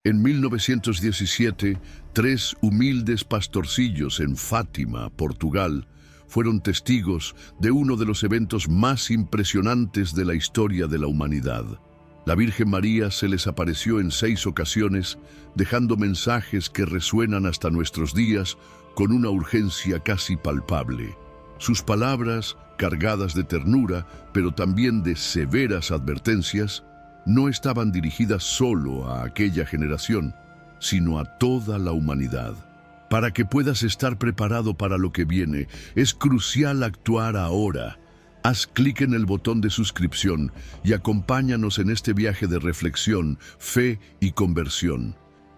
En 1917, 3 humildes pastorcillos en Fátima, Portugal, fueron testigos de uno de los eventos más impresionantes de la historia de la humanidad. La Virgen María se les apareció en 6 ocasiones, dejando mensajes que resuenan hasta nuestros días con una urgencia casi palpable. Sus palabras, cargadas de ternura, pero también de severas advertencias, no estaban dirigidas solo a aquella generación, sino a toda la humanidad. Para que puedas estar preparado para lo que viene, es crucial actuar ahora. Haz clic en el botón de suscripción y acompáñanos en este viaje de reflexión, fe y conversión.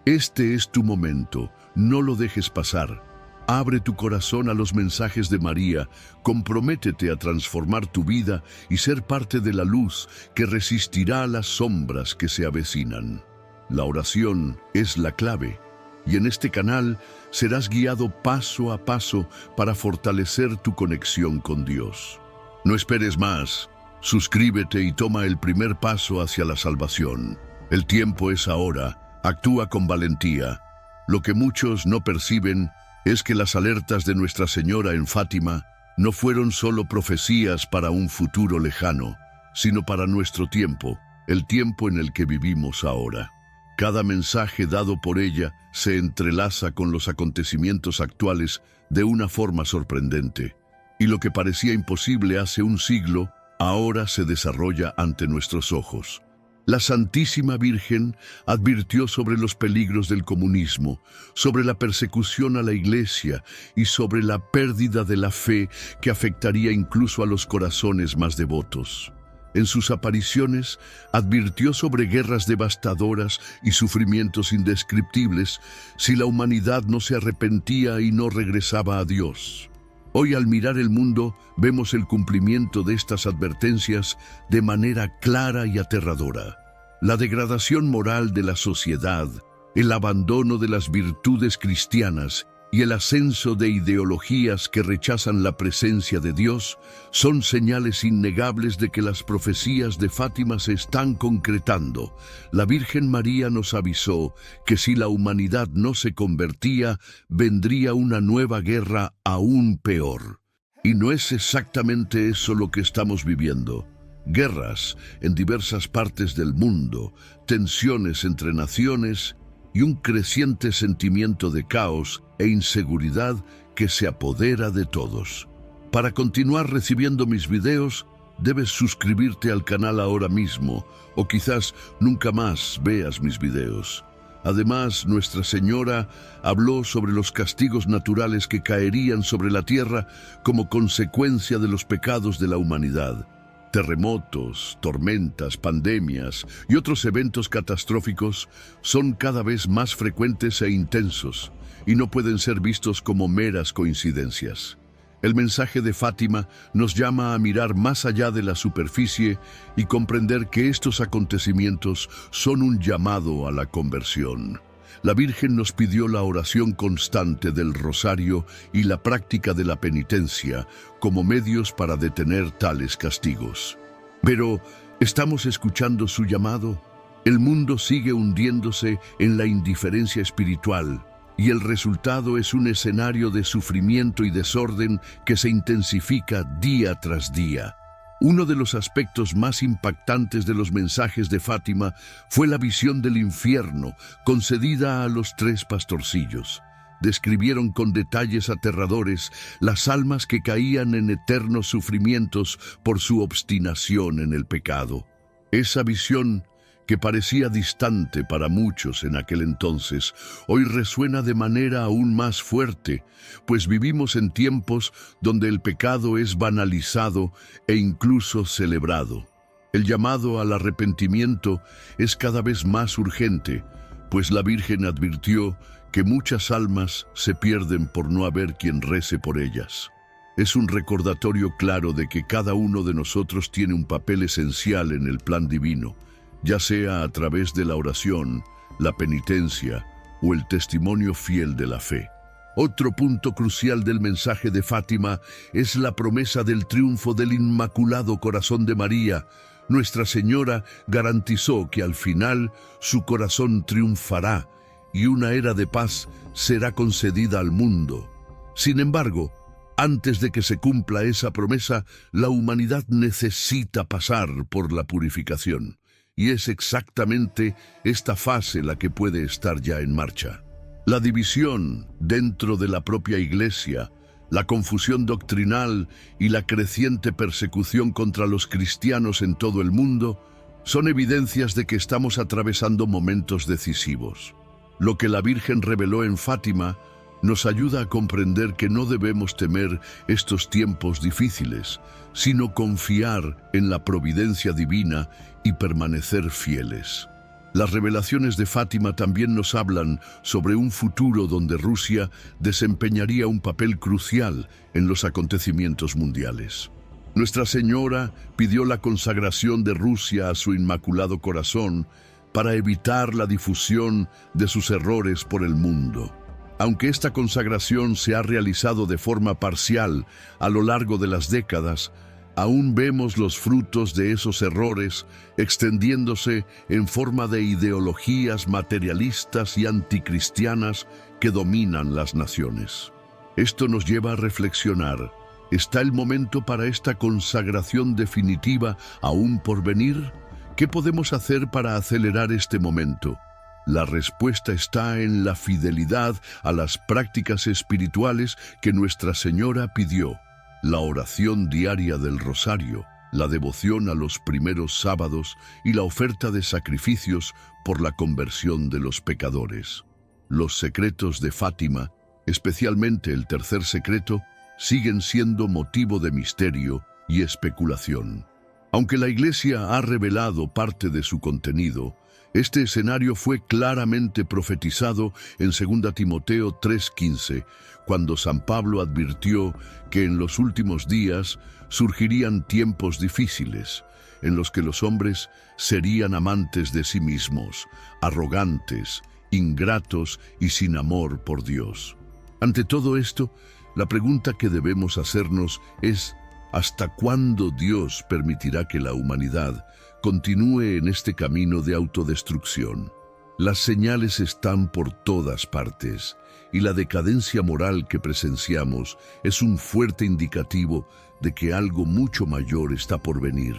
Este es tu momento, no lo dejes pasar. Abre tu corazón a los mensajes de María, comprométete a transformar tu vida y ser parte de la luz que resistirá a las sombras que se avecinan. La oración es la clave, y en este canal serás guiado paso a paso para fortalecer tu conexión con Dios. No esperes más, suscríbete y toma el primer paso hacia la salvación. El tiempo es ahora, actúa con valentía. Lo que muchos no perciben es que las alertas de Nuestra Señora en Fátima no fueron solo profecías para un futuro lejano, sino para nuestro tiempo, el tiempo en el que vivimos ahora. Cada mensaje dado por ella se entrelaza con los acontecimientos actuales de una forma sorprendente, y lo que parecía imposible hace un siglo, ahora se desarrolla ante nuestros ojos. La Santísima Virgen advirtió sobre los peligros del comunismo, sobre la persecución a la Iglesia y sobre la pérdida de la fe que afectaría incluso a los corazones más devotos. En sus apariciones, advirtió sobre guerras devastadoras y sufrimientos indescriptibles si la humanidad no se arrepentía y no regresaba a Dios. Hoy, al mirar el mundo, vemos el cumplimiento de estas advertencias de manera clara y aterradora. La degradación moral de la sociedad, el abandono de las virtudes cristianas y el ascenso de ideologías que rechazan la presencia de Dios son señales innegables de que las profecías de Fátima se están concretando. La Virgen María nos avisó que si la humanidad no se convertía, vendría una nueva guerra aún peor. Y no es exactamente eso lo que estamos viviendo. Guerras en diversas partes del mundo, tensiones entre naciones y un creciente sentimiento de caos e inseguridad que se apodera de todos. Para continuar recibiendo mis videos, debes suscribirte al canal ahora mismo, o quizás nunca más veas mis videos. Además, Nuestra Señora habló sobre los castigos naturales que caerían sobre la tierra como consecuencia de los pecados de la humanidad. Terremotos, tormentas, pandemias y otros eventos catastróficos son cada vez más frecuentes e intensos y no pueden ser vistos como meras coincidencias. El mensaje de Fátima nos llama a mirar más allá de la superficie y comprender que estos acontecimientos son un llamado a la conversión. La Virgen nos pidió la oración constante del rosario y la práctica de la penitencia como medios para detener tales castigos. Pero, ¿estamos escuchando su llamado? El mundo sigue hundiéndose en la indiferencia espiritual, y el resultado es un escenario de sufrimiento y desorden que se intensifica día tras día. Uno de los aspectos más impactantes de los mensajes de Fátima fue la visión del infierno concedida a los 3 pastorcillos. Describieron con detalles aterradores las almas que caían en eternos sufrimientos por su obstinación en el pecado. Esa visión, que parecía distante para muchos en aquel entonces, hoy resuena de manera aún más fuerte, pues vivimos en tiempos donde el pecado es banalizado e incluso celebrado. El llamado al arrepentimiento es cada vez más urgente, pues la Virgen advirtió que muchas almas se pierden por no haber quien rece por ellas. Es un recordatorio claro de que cada uno de nosotros tiene un papel esencial en el plan divino, ya sea a través de la oración, la penitencia o el testimonio fiel de la fe. Otro punto crucial del mensaje de Fátima es la promesa del triunfo del Inmaculado Corazón de María, Nuestra Señora garantizó que al final su corazón triunfará y una era de paz será concedida al mundo. Sin embargo, antes de que se cumpla esa promesa, la humanidad necesita pasar por la purificación. Y es exactamente esta fase la que puede estar ya en marcha. La división dentro de la propia Iglesia, la confusión doctrinal y la creciente persecución contra los cristianos en todo el mundo son evidencias de que estamos atravesando momentos decisivos. Lo que la Virgen reveló en Fátima nos ayuda a comprender que no debemos temer estos tiempos difíciles, sino confiar en la providencia divina y permanecer fieles. Las revelaciones de Fátima también nos hablan sobre un futuro donde Rusia desempeñaría un papel crucial en los acontecimientos mundiales. Nuestra Señora pidió la consagración de Rusia a su Inmaculado Corazón para evitar la difusión de sus errores por el mundo. Aunque esta consagración se ha realizado de forma parcial a lo largo de las décadas, aún vemos los frutos de esos errores extendiéndose en forma de ideologías materialistas y anticristianas que dominan las naciones. Esto nos lleva a reflexionar: ¿está el momento para esta consagración definitiva aún por venir? ¿Qué podemos hacer para acelerar este momento? La respuesta está en la fidelidad a las prácticas espirituales que Nuestra Señora pidió: la oración diaria del rosario, la devoción a los primeros sábados y la oferta de sacrificios por la conversión de los pecadores. Los secretos de Fátima, especialmente el tercer secreto, siguen siendo motivo de misterio y especulación. Aunque la Iglesia ha revelado parte de su contenido, este escenario fue claramente profetizado en 2 Timoteo 3:15, cuando San Pablo advirtió que en los últimos días surgirían tiempos difíciles, en los que los hombres serían amantes de sí mismos, arrogantes, ingratos y sin amor por Dios. Ante todo esto, la pregunta que debemos hacernos es: ¿hasta cuándo Dios permitirá que la humanidad continúe en este camino de autodestrucción? Las señales están por todas partes, y la decadencia moral que presenciamos es un fuerte indicativo de que algo mucho mayor está por venir.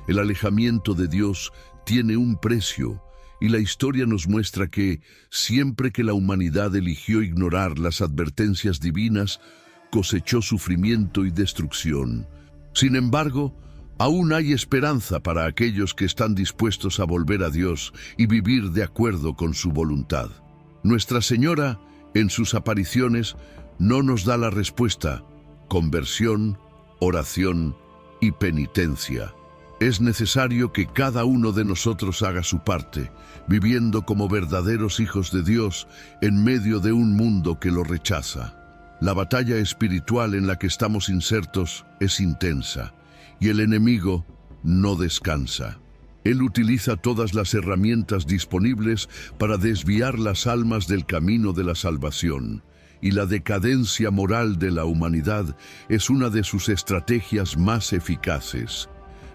El alejamiento de Dios tiene un precio, y la historia nos muestra que, siempre que la humanidad eligió ignorar las advertencias divinas, cosechó sufrimiento y destrucción. Sin embargo, aún hay esperanza para aquellos que están dispuestos a volver a Dios y vivir de acuerdo con su voluntad. Nuestra Señora, en sus apariciones, no nos da la respuesta: conversión, oración y penitencia. Es necesario que cada uno de nosotros haga su parte, viviendo como verdaderos hijos de Dios en medio de un mundo que lo rechaza. La batalla espiritual en la que estamos insertos es intensa, y el enemigo no descansa. Él utiliza todas las herramientas disponibles para desviar las almas del camino de la salvación, y la decadencia moral de la humanidad es una de sus estrategias más eficaces.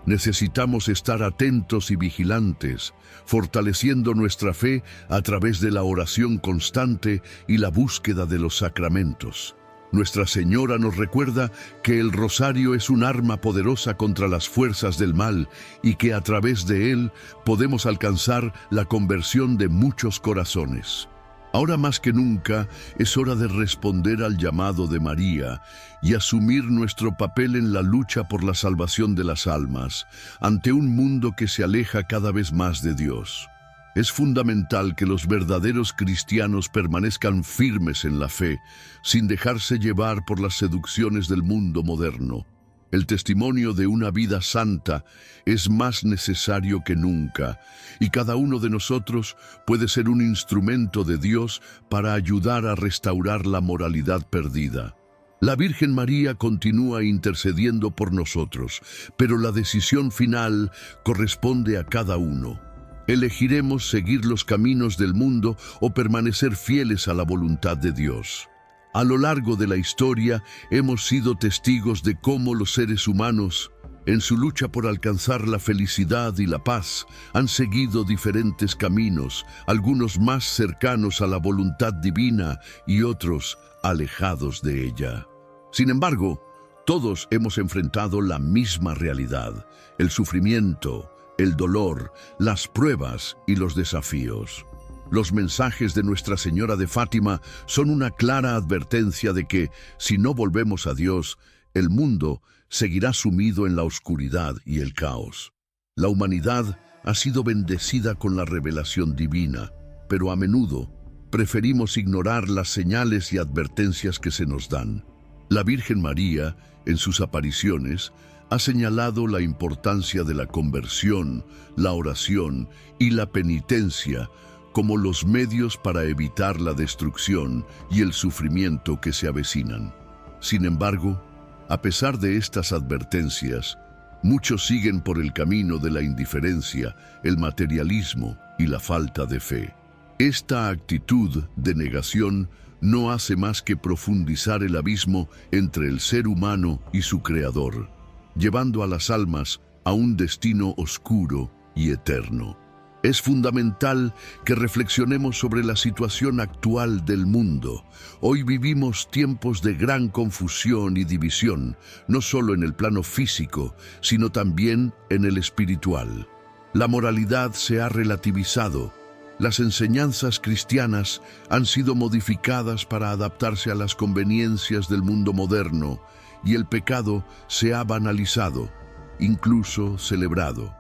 Necesitamos estar atentos y vigilantes, fortaleciendo nuestra fe a través de la oración constante y la búsqueda de los sacramentos. Nuestra Señora nos recuerda que el rosario es un arma poderosa contra las fuerzas del mal y que a través de él podemos alcanzar la conversión de muchos corazones. Ahora más que nunca es hora de responder al llamado de María y asumir nuestro papel en la lucha por la salvación de las almas, ante un mundo que se aleja cada vez más de Dios. Es fundamental que los verdaderos cristianos permanezcan firmes en la fe, sin dejarse llevar por las seducciones del mundo moderno. El testimonio de una vida santa es más necesario que nunca, y cada uno de nosotros puede ser un instrumento de Dios para ayudar a restaurar la moralidad perdida. La Virgen María continúa intercediendo por nosotros, pero la decisión final corresponde a cada uno. Elegiremos seguir los caminos del mundo o permanecer fieles a la voluntad de Dios. A lo largo de la historia hemos sido testigos de cómo los seres humanos En su lucha por alcanzar la felicidad y la paz, han seguido diferentes caminos, algunos más cercanos a la voluntad divina y otros alejados de ella. Sin embargo, todos hemos enfrentado la misma realidad: el sufrimiento, el dolor, las pruebas y los desafíos. Los mensajes de Nuestra Señora de Fátima son una clara advertencia de que, si no volvemos a Dios, el mundo seguirá sumido en la oscuridad y el caos. La humanidad ha sido bendecida con la revelación divina, pero a menudo preferimos ignorar las señales y advertencias que se nos dan. La Virgen María, en sus apariciones, ha señalado la importancia de la conversión, la oración y la penitencia como los medios para evitar la destrucción y el sufrimiento que se avecinan. Sin embargo, a pesar de estas advertencias, muchos siguen por el camino de la indiferencia, el materialismo y la falta de fe. Esta actitud de negación no hace más que profundizar el abismo entre el ser humano y su Creador, llevando a las almas a un destino oscuro y eterno. Es fundamental que reflexionemos sobre la situación actual del mundo. Hoy vivimos tiempos de gran confusión y división, no solo en el plano físico, sino también en el espiritual. La moralidad se ha relativizado. Las enseñanzas cristianas han sido modificadas para adaptarse a las conveniencias del mundo moderno, y el pecado se ha banalizado, incluso celebrado.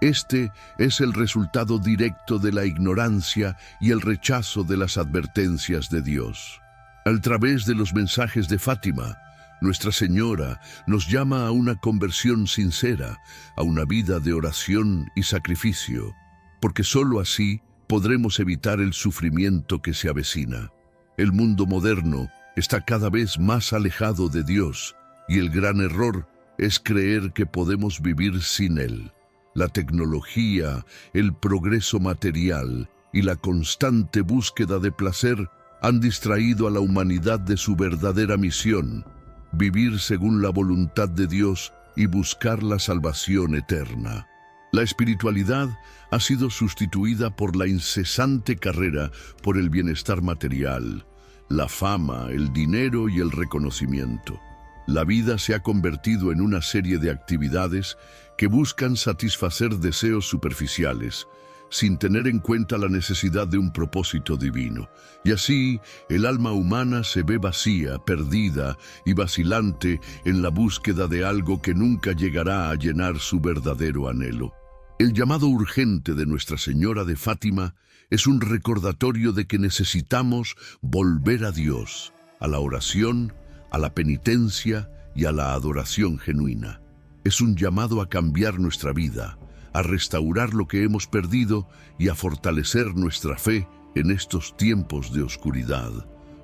Este es el resultado directo de la ignorancia y el rechazo de las advertencias de Dios. A través de los mensajes de Fátima, Nuestra Señora nos llama a una conversión sincera, a una vida de oración y sacrificio, porque sólo así podremos evitar el sufrimiento que se avecina. El mundo moderno está cada vez más alejado de Dios, y el gran error es creer que podemos vivir sin Él. La tecnología, el progreso material y la constante búsqueda de placer han distraído a la humanidad de su verdadera misión: vivir según la voluntad de Dios y buscar la salvación eterna. La espiritualidad ha sido sustituida por la incesante carrera por el bienestar material, la fama, el dinero y el reconocimiento. La vida se ha convertido en una serie de actividades que buscan satisfacer deseos superficiales, sin tener en cuenta la necesidad de un propósito divino. Y así, el alma humana se ve vacía, perdida y vacilante en la búsqueda de algo que nunca llegará a llenar su verdadero anhelo. El llamado urgente de Nuestra Señora de Fátima es un recordatorio de que necesitamos volver a Dios, a la oración, a la penitencia y a la adoración genuina. Es un llamado a cambiar nuestra vida, a restaurar lo que hemos perdido y a fortalecer nuestra fe en estos tiempos de oscuridad.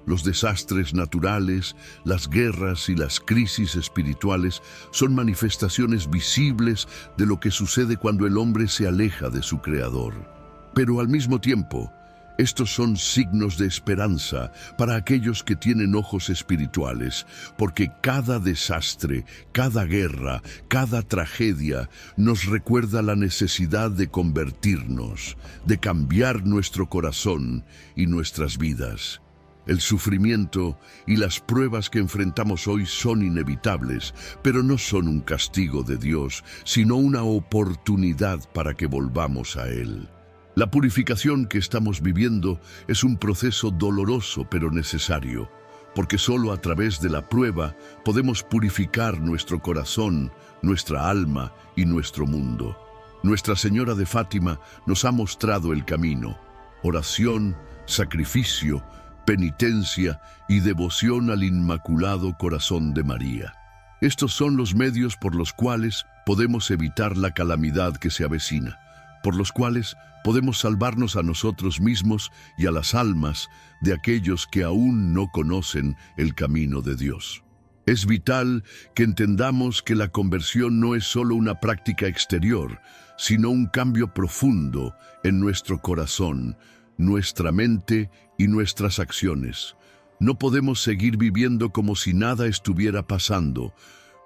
Los desastres naturales, las guerras y las crisis espirituales son manifestaciones visibles de lo que sucede cuando el hombre se aleja de su Creador. Pero al mismo tiempo, estos son signos de esperanza para aquellos que tienen ojos espirituales, porque cada desastre, cada guerra, cada tragedia nos recuerda la necesidad de convertirnos, de cambiar nuestro corazón y nuestras vidas. El sufrimiento y las pruebas que enfrentamos hoy son inevitables, pero no son un castigo de Dios, sino una oportunidad para que volvamos a Él. La purificación que estamos viviendo es un proceso doloroso pero necesario, porque solo a través de la prueba podemos purificar nuestro corazón, nuestra alma y nuestro mundo. Nuestra Señora de Fátima nos ha mostrado el camino: oración, sacrificio, penitencia y devoción al Inmaculado Corazón de María. Estos son los medios por los cuales podemos evitar la calamidad que se avecina, por los cuales podemos salvarnos a nosotros mismos y a las almas de aquellos que aún no conocen el camino de Dios. Es vital que entendamos que la conversión no es solo una práctica exterior, sino un cambio profundo en nuestro corazón, nuestra mente y nuestras acciones. No podemos seguir viviendo como si nada estuviera pasando,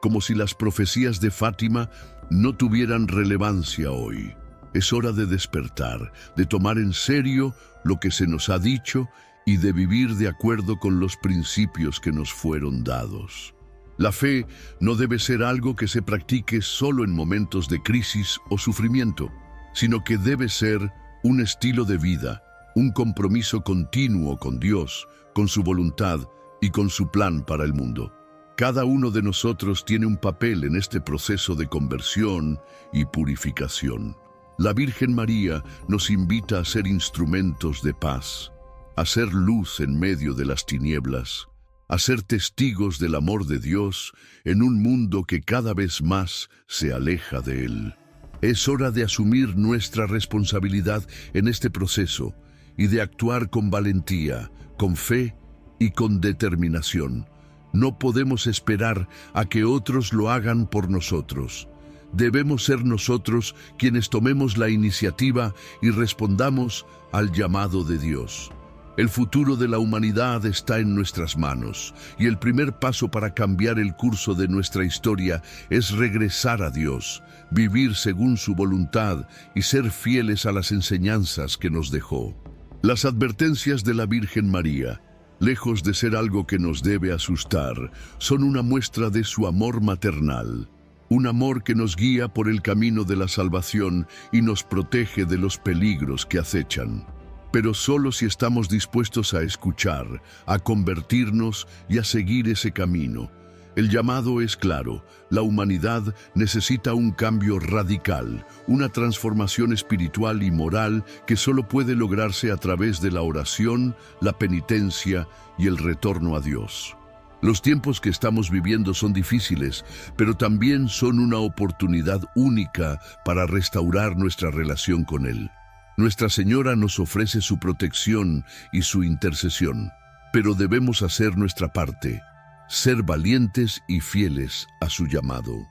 como si las profecías de Fátima no tuvieran relevancia hoy. Es hora de despertar, de tomar en serio lo que se nos ha dicho y de vivir de acuerdo con los principios que nos fueron dados. La fe no debe ser algo que se practique solo en momentos de crisis o sufrimiento, sino que debe ser un estilo de vida, un compromiso continuo con Dios, con su voluntad y con su plan para el mundo. Cada uno de nosotros tiene un papel en este proceso de conversión y purificación. La Virgen María nos invita a ser instrumentos de paz, a ser luz en medio de las tinieblas, a ser testigos del amor de Dios en un mundo que cada vez más se aleja de Él. Es hora de asumir nuestra responsabilidad en este proceso y de actuar con valentía, con fe y con determinación. No podemos esperar a que otros lo hagan por nosotros. Debemos ser nosotros quienes tomemos la iniciativa y respondamos al llamado de Dios. El futuro de la humanidad está en nuestras manos, y el primer paso para cambiar el curso de nuestra historia es regresar a Dios, vivir según su voluntad y ser fieles a las enseñanzas que nos dejó. Las advertencias de la Virgen María, lejos de ser algo que nos debe asustar, son una muestra de su amor maternal. Un amor que nos guía por el camino de la salvación y nos protege de los peligros que acechan. Pero solo si estamos dispuestos a escuchar, a convertirnos y a seguir ese camino. El llamado es claro: la humanidad necesita un cambio radical, una transformación espiritual y moral que solo puede lograrse a través de la oración, la penitencia y el retorno a Dios. Los tiempos que estamos viviendo son difíciles, pero también son una oportunidad única para restaurar nuestra relación con Él. Nuestra Señora nos ofrece su protección y su intercesión, pero debemos hacer nuestra parte, ser valientes y fieles a su llamado.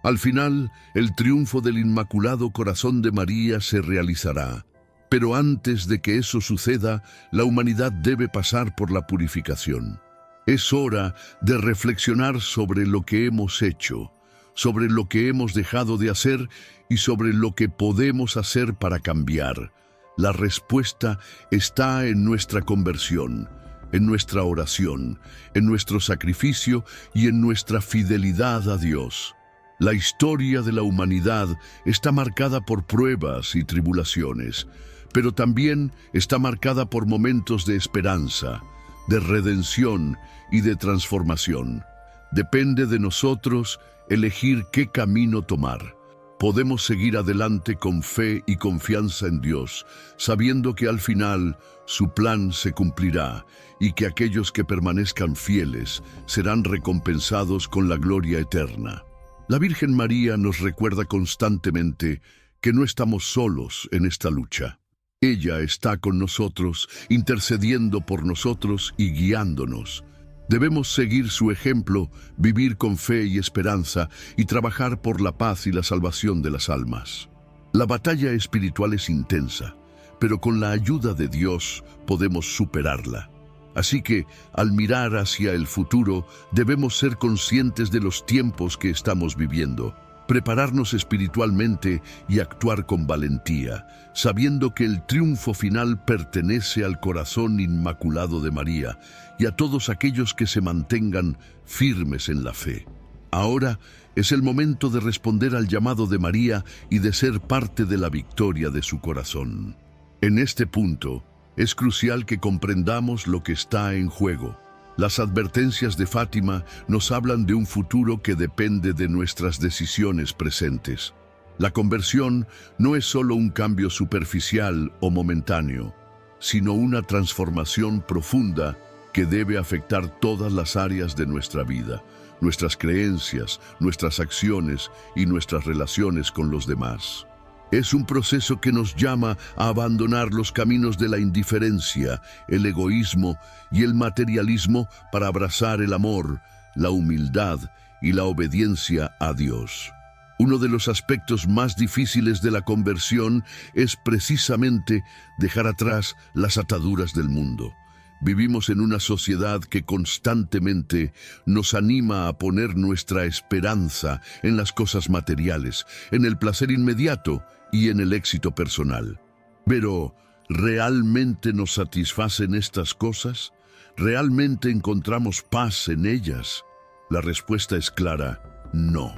Al final, el triunfo del Inmaculado Corazón de María se realizará, pero antes de que eso suceda, la humanidad debe pasar por la purificación. Es hora de reflexionar sobre lo que hemos hecho, sobre lo que hemos dejado de hacer y sobre lo que podemos hacer para cambiar. La respuesta está en nuestra conversión, en nuestra oración, en nuestro sacrificio y en nuestra fidelidad a Dios. La historia de la humanidad está marcada por pruebas y tribulaciones, pero también está marcada por momentos de esperanza, de redención y de transformación. Depende de nosotros elegir qué camino tomar. Podemos seguir adelante con fe y confianza en Dios, sabiendo que al final su plan se cumplirá y que aquellos que permanezcan fieles serán recompensados con la gloria eterna. La Virgen María nos recuerda constantemente que no estamos solos en esta lucha. Ella está con nosotros, intercediendo por nosotros y guiándonos. Debemos seguir su ejemplo, vivir con fe y esperanza y trabajar por la paz y la salvación de las almas. La batalla espiritual es intensa, pero con la ayuda de Dios podemos superarla. Así que, al mirar hacia el futuro, debemos ser conscientes de los tiempos que estamos viviendo, prepararnos espiritualmente y actuar con valentía, sabiendo que el triunfo final pertenece al corazón inmaculado de María y a todos aquellos que se mantengan firmes en la fe. Ahora es el momento de responder al llamado de María y de ser parte de la victoria de su corazón. En este punto, es crucial que comprendamos lo que está en juego. Las advertencias de Fátima nos hablan de un futuro que depende de nuestras decisiones presentes. La conversión no es solo un cambio superficial o momentáneo, sino una transformación profunda que debe afectar todas las áreas de nuestra vida, nuestras creencias, nuestras acciones y nuestras relaciones con los demás. Es un proceso que nos llama a abandonar los caminos de la indiferencia, el egoísmo y el materialismo para abrazar el amor, la humildad y la obediencia a Dios. Uno de los aspectos más difíciles de la conversión es precisamente dejar atrás las ataduras del mundo. Vivimos en una sociedad que constantemente nos anima a poner nuestra esperanza en las cosas materiales, en el placer inmediato y en el éxito personal. Pero, ¿realmente nos satisfacen estas cosas? ¿Realmente encontramos paz en ellas? La respuesta es clara, no.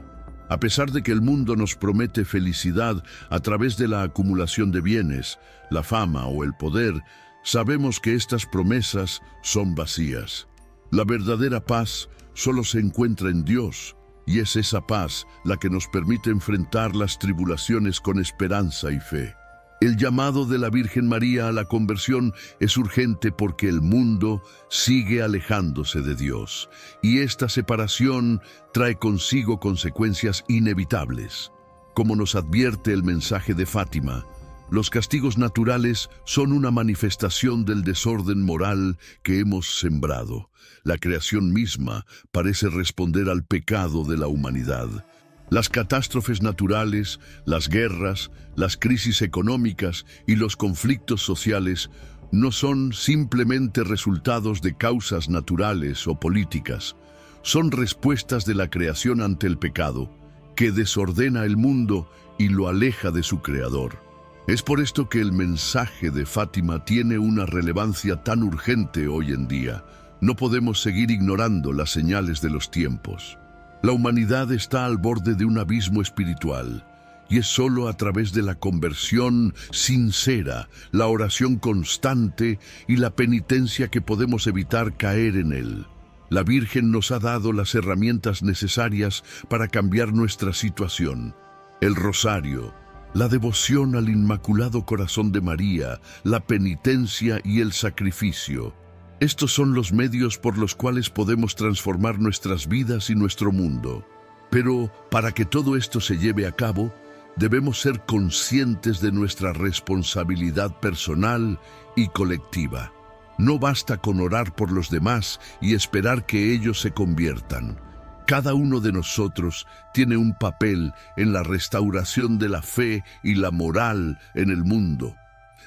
A pesar de que el mundo nos promete felicidad a través de la acumulación de bienes, la fama o el poder, sabemos que estas promesas son vacías. La verdadera paz solo se encuentra en Dios, y es esa paz la que nos permite enfrentar las tribulaciones con esperanza y fe. El llamado de la Virgen María a la conversión es urgente porque el mundo sigue alejándose de Dios, y esta separación trae consigo consecuencias inevitables. Como nos advierte el mensaje de Fátima, los castigos naturales son una manifestación del desorden moral que hemos sembrado. La creación misma parece responder al pecado de la humanidad. Las catástrofes naturales, las guerras, las crisis económicas y los conflictos sociales no son simplemente resultados de causas naturales o políticas. Son respuestas de la creación ante el pecado, que desordena el mundo y lo aleja de su creador. Es por esto que el mensaje de Fátima tiene una relevancia tan urgente hoy en día. No podemos seguir ignorando las señales de los tiempos. La humanidad está al borde de un abismo espiritual, y es solo a través de la conversión sincera, la oración constante y la penitencia que podemos evitar caer en él. La Virgen nos ha dado las herramientas necesarias para cambiar nuestra situación. El rosario, la devoción al Inmaculado Corazón de María, la penitencia y el sacrificio. Estos son los medios por los cuales podemos transformar nuestras vidas y nuestro mundo. Pero para que todo esto se lleve a cabo, debemos ser conscientes de nuestra responsabilidad personal y colectiva. No basta con orar por los demás y esperar que ellos se conviertan. Cada uno de nosotros tiene un papel en la restauración de la fe y la moral en el mundo.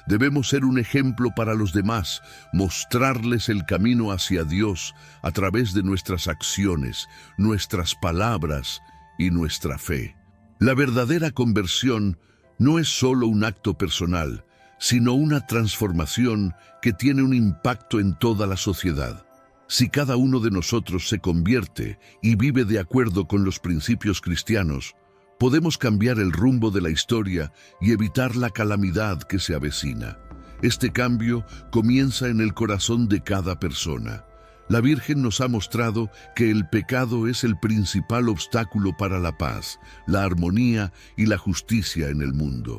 Debemos ser un ejemplo para los demás, mostrarles el camino hacia Dios a través de nuestras acciones, nuestras palabras y nuestra fe. La verdadera conversión no es solo un acto personal, sino una transformación que tiene un impacto en toda la sociedad. Si cada uno de nosotros se convierte y vive de acuerdo con los principios cristianos, podemos cambiar el rumbo de la historia y evitar la calamidad que se avecina. Este cambio comienza en el corazón de cada persona. La Virgen nos ha mostrado que el pecado es el principal obstáculo para la paz, la armonía y la justicia en el mundo.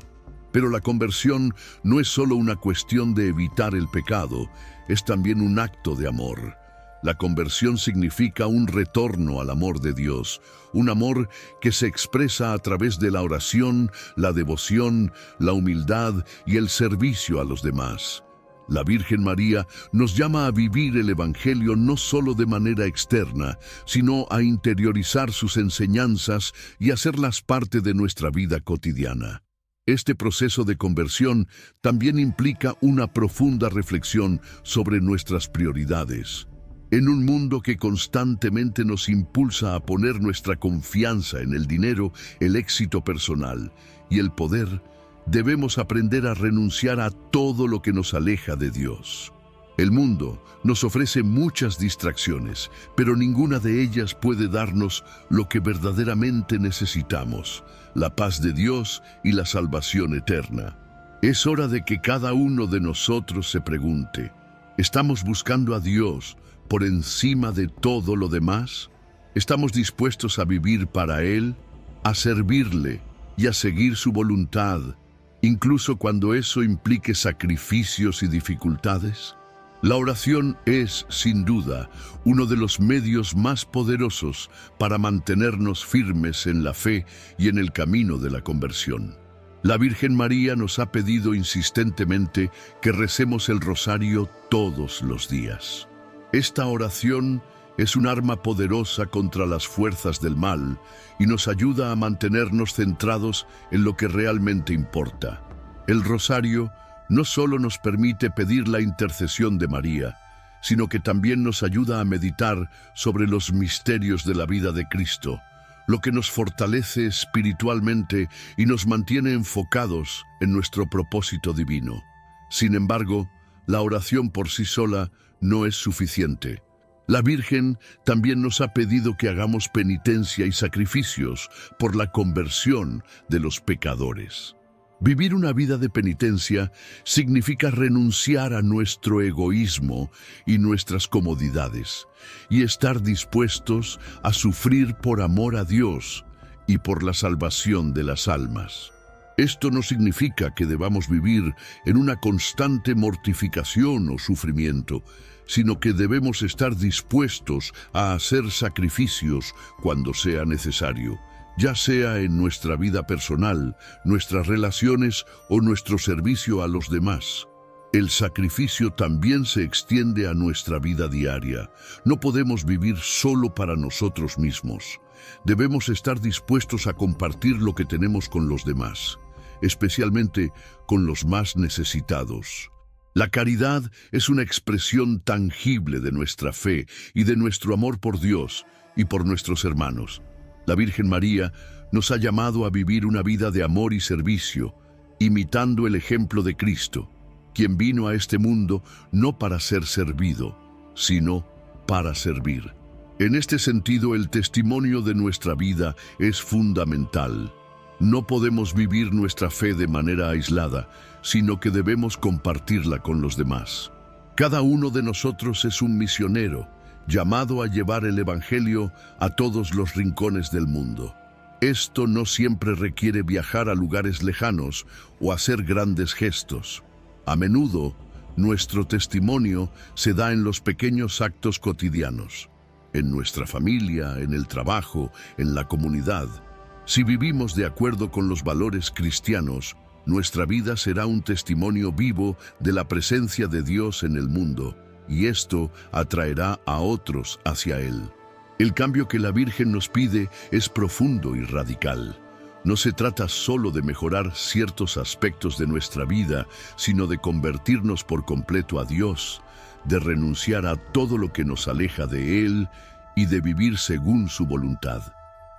Pero la conversión no es solo una cuestión de evitar el pecado, es también un acto de amor. La conversión significa un retorno al amor de Dios, un amor que se expresa a través de la oración, la devoción, la humildad y el servicio a los demás. La Virgen María nos llama a vivir el Evangelio no solo de manera externa, sino a interiorizar sus enseñanzas y hacerlas parte de nuestra vida cotidiana. Este proceso de conversión también implica una profunda reflexión sobre nuestras prioridades. En un mundo que constantemente nos impulsa a poner nuestra confianza en el dinero, el éxito personal y el poder, debemos aprender a renunciar a todo lo que nos aleja de Dios. El mundo nos ofrece muchas distracciones, pero ninguna de ellas puede darnos lo que verdaderamente necesitamos: la paz de Dios y la salvación eterna. Es hora de que cada uno de nosotros se pregunte: ¿estamos buscando a Dios por encima de todo lo demás? ¿Estamos dispuestos a vivir para Él, a servirle y a seguir su voluntad, incluso cuando eso implique sacrificios y dificultades? La oración es, sin duda, uno de los medios más poderosos para mantenernos firmes en la fe y en el camino de la conversión. La Virgen María nos ha pedido insistentemente que recemos el rosario todos los días. Esta oración es un arma poderosa contra las fuerzas del mal y nos ayuda a mantenernos centrados en lo que realmente importa. El rosario no solo nos permite pedir la intercesión de María, sino que también nos ayuda a meditar sobre los misterios de la vida de Cristo, lo que nos fortalece espiritualmente y nos mantiene enfocados en nuestro propósito divino. Sin embargo, la oración por sí sola no es suficiente. La Virgen también nos ha pedido que hagamos penitencia y sacrificios por la conversión de los pecadores. Vivir una vida de penitencia significa renunciar a nuestro egoísmo y nuestras comodidades y estar dispuestos a sufrir por amor a Dios y por la salvación de las almas. Esto no significa que debamos vivir en una constante mortificación o sufrimiento, sino que debemos estar dispuestos a hacer sacrificios cuando sea necesario, ya sea en nuestra vida personal, nuestras relaciones o nuestro servicio a los demás. El sacrificio también se extiende a nuestra vida diaria. No podemos vivir solo para nosotros mismos. Debemos estar dispuestos a compartir lo que tenemos con los demás, especialmente con los más necesitados. La caridad es una expresión tangible de nuestra fe y de nuestro amor por Dios y por nuestros hermanos. La Virgen María nos ha llamado a vivir una vida de amor y servicio, imitando el ejemplo de Cristo, quien vino a este mundo no para ser servido, sino para servir. En este sentido, el testimonio de nuestra vida es fundamental. No podemos vivir nuestra fe de manera aislada, sino que debemos compartirla con los demás. Cada uno de nosotros es un misionero, llamado a llevar el Evangelio a todos los rincones del mundo. Esto no siempre requiere viajar a lugares lejanos o hacer grandes gestos. A menudo, nuestro testimonio se da en los pequeños actos cotidianos, en nuestra familia, en el trabajo, en la comunidad. Si vivimos de acuerdo con los valores cristianos, nuestra vida será un testimonio vivo de la presencia de Dios en el mundo, y esto atraerá a otros hacia Él. El cambio que la Virgen nos pide es profundo y radical. No se trata solo de mejorar ciertos aspectos de nuestra vida, sino de convertirnos por completo a Dios, de renunciar a todo lo que nos aleja de Él y de vivir según su voluntad.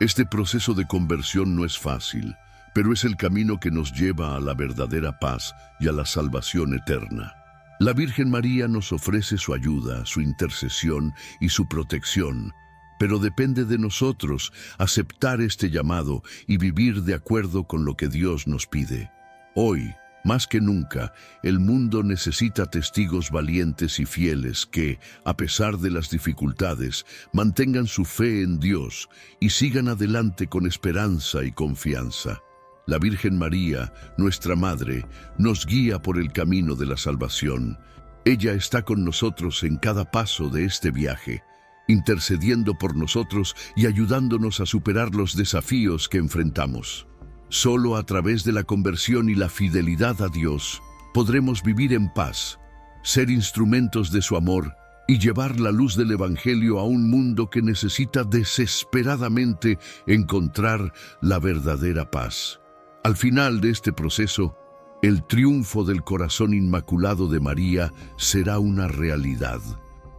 Este proceso de conversión no es fácil, pero es el camino que nos lleva a la verdadera paz y a la salvación eterna. La Virgen María nos ofrece su ayuda, su intercesión y su protección, pero depende de nosotros aceptar este llamado y vivir de acuerdo con lo que Dios nos pide. Hoy, más que nunca, el mundo necesita testigos valientes y fieles que, a pesar de las dificultades, mantengan su fe en Dios y sigan adelante con esperanza y confianza. La Virgen María, nuestra Madre, nos guía por el camino de la salvación. Ella está con nosotros en cada paso de este viaje, intercediendo por nosotros y ayudándonos a superar los desafíos que enfrentamos. Solo a través de la conversión y la fidelidad a Dios podremos vivir en paz, ser instrumentos de su amor y llevar la luz del Evangelio a un mundo que necesita desesperadamente encontrar la verdadera paz. Al final de este proceso, el triunfo del corazón inmaculado de María será una realidad.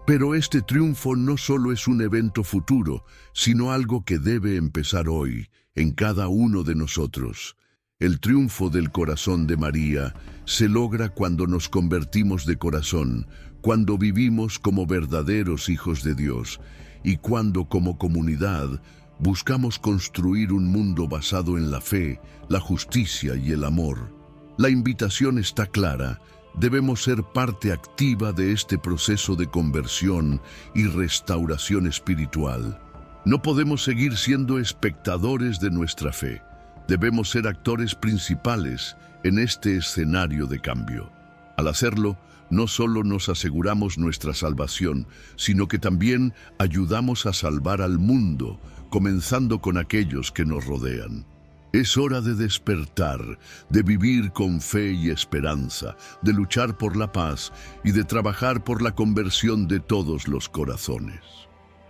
Pero este triunfo no solo es un evento futuro, sino algo que debe empezar hoy, en cada uno de nosotros. El triunfo del corazón de María se logra cuando nos convertimos de corazón, cuando vivimos como verdaderos hijos de Dios y cuando, como comunidad, buscamos construir un mundo basado en la fe, la justicia y el amor. La invitación está clara. Debemos ser parte activa de este proceso de conversión y restauración espiritual. No podemos seguir siendo espectadores de nuestra fe. Debemos ser actores principales en este escenario de cambio. Al hacerlo, no solo nos aseguramos nuestra salvación, sino que también ayudamos a salvar al mundo, comenzando con aquellos que nos rodean. Es hora de despertar, de vivir con fe y esperanza, de luchar por la paz y de trabajar por la conversión de todos los corazones.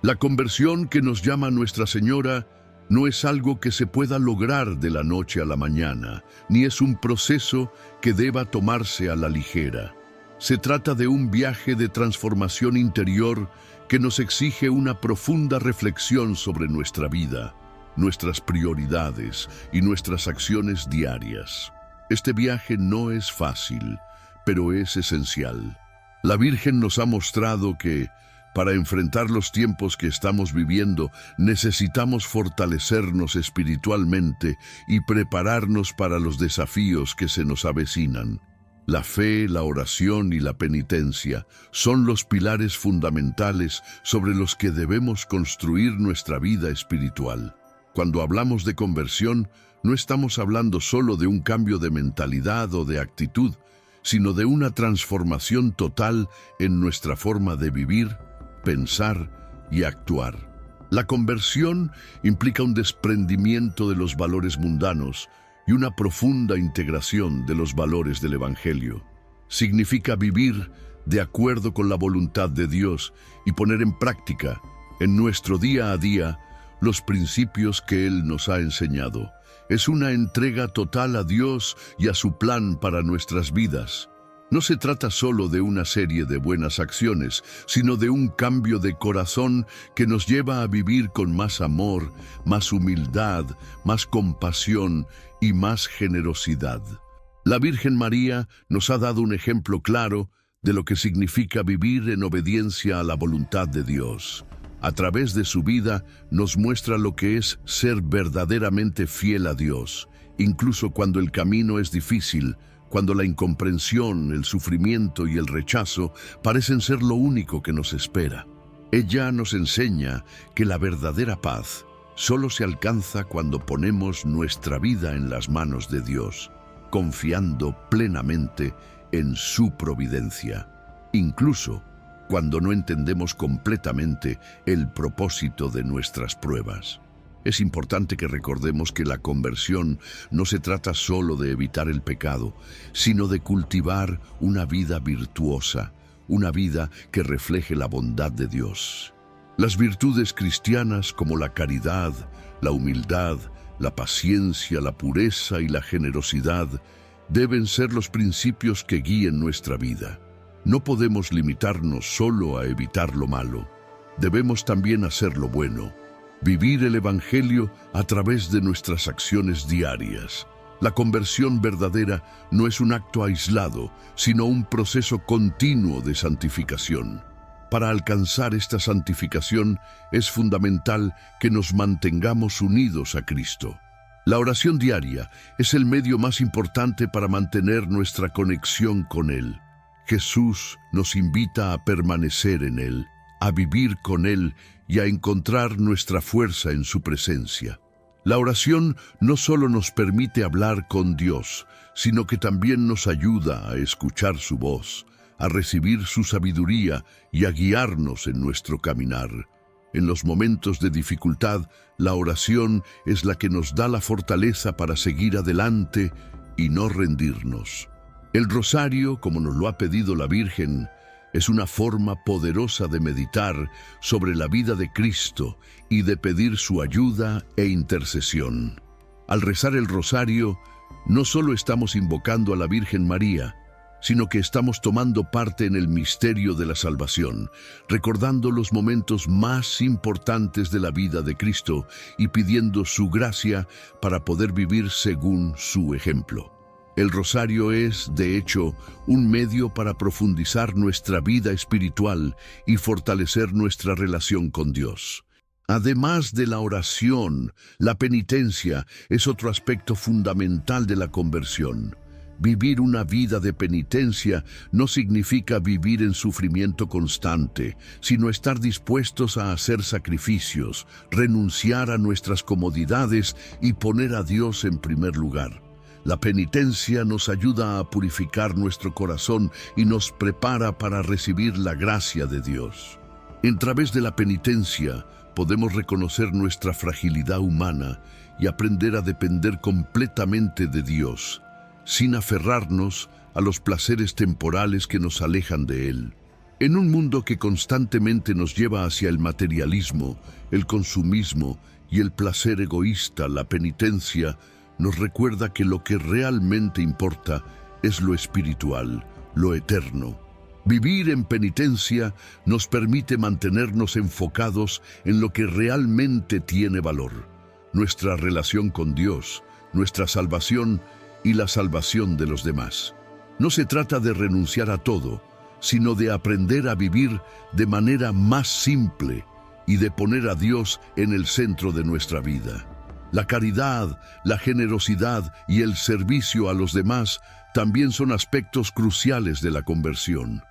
La conversión que nos llama Nuestra Señora no es algo que se pueda lograr de la noche a la mañana, ni es un proceso que deba tomarse a la ligera. Se trata de un viaje de transformación interior que nos exige una profunda reflexión sobre nuestra vida, nuestras prioridades y nuestras acciones diarias. Este viaje no es fácil, pero es esencial. La Virgen nos ha mostrado que, para enfrentar los tiempos que estamos viviendo, necesitamos fortalecernos espiritualmente y prepararnos para los desafíos que se nos avecinan. La fe, la oración y la penitencia son los pilares fundamentales sobre los que debemos construir nuestra vida espiritual. Cuando hablamos de conversión, no estamos hablando solo de un cambio de mentalidad o de actitud, sino de una transformación total en nuestra forma de vivir, pensar y actuar. La conversión implica un desprendimiento de los valores mundanos y una profunda integración de los valores del Evangelio. Significa vivir de acuerdo con la voluntad de Dios y poner en práctica, en nuestro día a día, los principios que Él nos ha enseñado. Es una entrega total a Dios y a su plan para nuestras vidas. No se trata solo de una serie de buenas acciones, sino de un cambio de corazón que nos lleva a vivir con más amor, más humildad, más compasión y más generosidad. La Virgen María nos ha dado un ejemplo claro de lo que significa vivir en obediencia a la voluntad de Dios. A través de su vida nos muestra lo que es ser verdaderamente fiel a Dios, incluso cuando el camino es difícil, cuando la incomprensión, el sufrimiento y el rechazo parecen ser lo único que nos espera. Ella nos enseña que la verdadera paz solo se alcanza cuando ponemos nuestra vida en las manos de Dios, confiando plenamente en su providencia, incluso cuando no entendemos completamente el propósito de nuestras pruebas. Es importante que recordemos que la conversión no se trata solo de evitar el pecado, sino de cultivar una vida virtuosa, una vida que refleje la bondad de Dios. Las virtudes cristianas como la caridad, la humildad, la paciencia, la pureza y la generosidad deben ser los principios que guíen nuestra vida. No podemos limitarnos solo a evitar lo malo. Debemos también hacer lo bueno. Vivir el Evangelio a través de nuestras acciones diarias. La conversión verdadera no es un acto aislado, sino un proceso continuo de santificación. Para alcanzar esta santificación es fundamental que nos mantengamos unidos a Cristo. La oración diaria es el medio más importante para mantener nuestra conexión con Él. Jesús nos invita a permanecer en Él, a vivir con Él y a encontrar nuestra fuerza en su presencia. La oración no solo nos permite hablar con Dios, sino que también nos ayuda a escuchar su voz, a recibir su sabiduría y a guiarnos en nuestro caminar. En los momentos de dificultad, la oración es la que nos da la fortaleza para seguir adelante y no rendirnos. El rosario, como nos lo ha pedido la Virgen, es una forma poderosa de meditar sobre la vida de Cristo y de pedir su ayuda e intercesión. Al rezar el rosario, no solo estamos invocando a la Virgen María, sino que estamos tomando parte en el misterio de la salvación, recordando los momentos más importantes de la vida de Cristo y pidiendo su gracia para poder vivir según su ejemplo. El rosario es, de hecho, un medio para profundizar nuestra vida espiritual y fortalecer nuestra relación con Dios. Además de la oración, la penitencia es otro aspecto fundamental de la conversión. Vivir una vida de penitencia no significa vivir en sufrimiento constante, sino estar dispuestos a hacer sacrificios, renunciar a nuestras comodidades y poner a Dios en primer lugar. La penitencia nos ayuda a purificar nuestro corazón y nos prepara para recibir la gracia de Dios. En través de la penitencia podemos reconocer nuestra fragilidad humana y aprender a depender completamente de Dios, sin aferrarnos a los placeres temporales que nos alejan de Él. En un mundo que constantemente nos lleva hacia el materialismo, el consumismo y el placer egoísta, la penitencia nos recuerda que lo que realmente importa es lo espiritual, lo eterno. Vivir en penitencia nos permite mantenernos enfocados en lo que realmente tiene valor: nuestra relación con Dios, nuestra salvación y la salvación de los demás. No se trata de renunciar a todo, sino de aprender a vivir de manera más simple y de poner a Dios en el centro de nuestra vida. La caridad, la generosidad y el servicio a los demás también son aspectos cruciales de la conversión.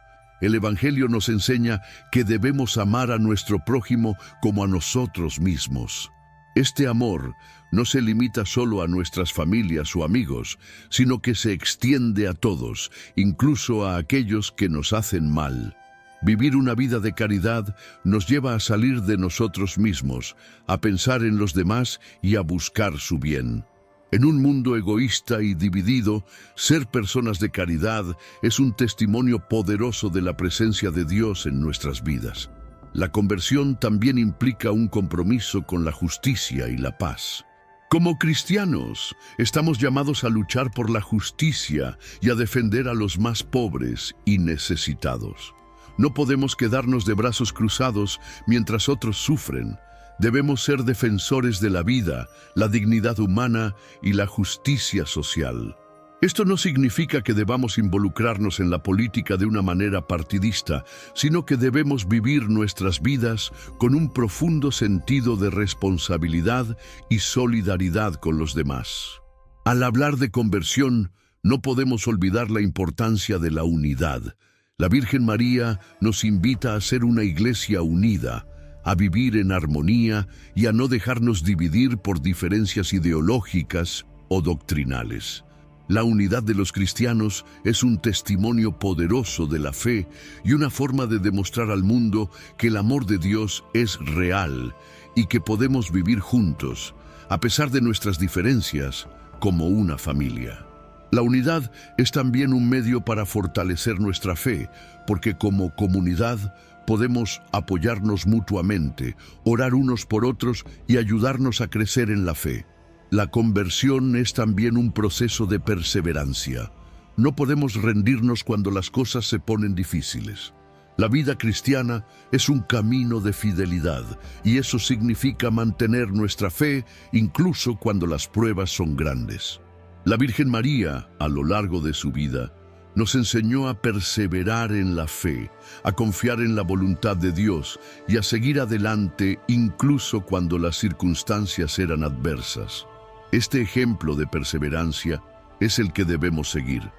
El Evangelio nos enseña que debemos amar a nuestro prójimo como a nosotros mismos. Este amor no se limita solo a nuestras familias o amigos, sino que se extiende a todos, incluso a aquellos que nos hacen mal. Vivir una vida de caridad nos lleva a salir de nosotros mismos, a pensar en los demás y a buscar su bien. En un mundo egoísta y dividido, ser personas de caridad es un testimonio poderoso de la presencia de Dios en nuestras vidas. La conversión también implica un compromiso con la justicia y la paz. Como cristianos, estamos llamados a luchar por la justicia y a defender a los más pobres y necesitados. No podemos quedarnos de brazos cruzados mientras otros sufren. Debemos ser defensores de la vida, la dignidad humana y la justicia social. Esto no significa que debamos involucrarnos en la política de una manera partidista, sino que debemos vivir nuestras vidas con un profundo sentido de responsabilidad y solidaridad con los demás. Al hablar de conversión, no podemos olvidar la importancia de la unidad. La Virgen María nos invita a ser una iglesia unida, a vivir en armonía y a no dejarnos dividir por diferencias ideológicas o doctrinales. La unidad de los cristianos es un testimonio poderoso de la fe y una forma de demostrar al mundo que el amor de Dios es real y que podemos vivir juntos, a pesar de nuestras diferencias, como una familia. La unidad es también un medio para fortalecer nuestra fe, porque como comunidad podemos apoyarnos mutuamente, orar unos por otros y ayudarnos a crecer en la fe. La conversión es también un proceso de perseverancia. No podemos rendirnos cuando las cosas se ponen difíciles. La vida cristiana es un camino de fidelidad, y eso significa mantener nuestra fe incluso cuando las pruebas son grandes. La Virgen María, a lo largo de su vida, nos enseñó a perseverar en la fe, a confiar en la voluntad de Dios y a seguir adelante incluso cuando las circunstancias eran adversas. Este ejemplo de perseverancia es el que debemos seguir.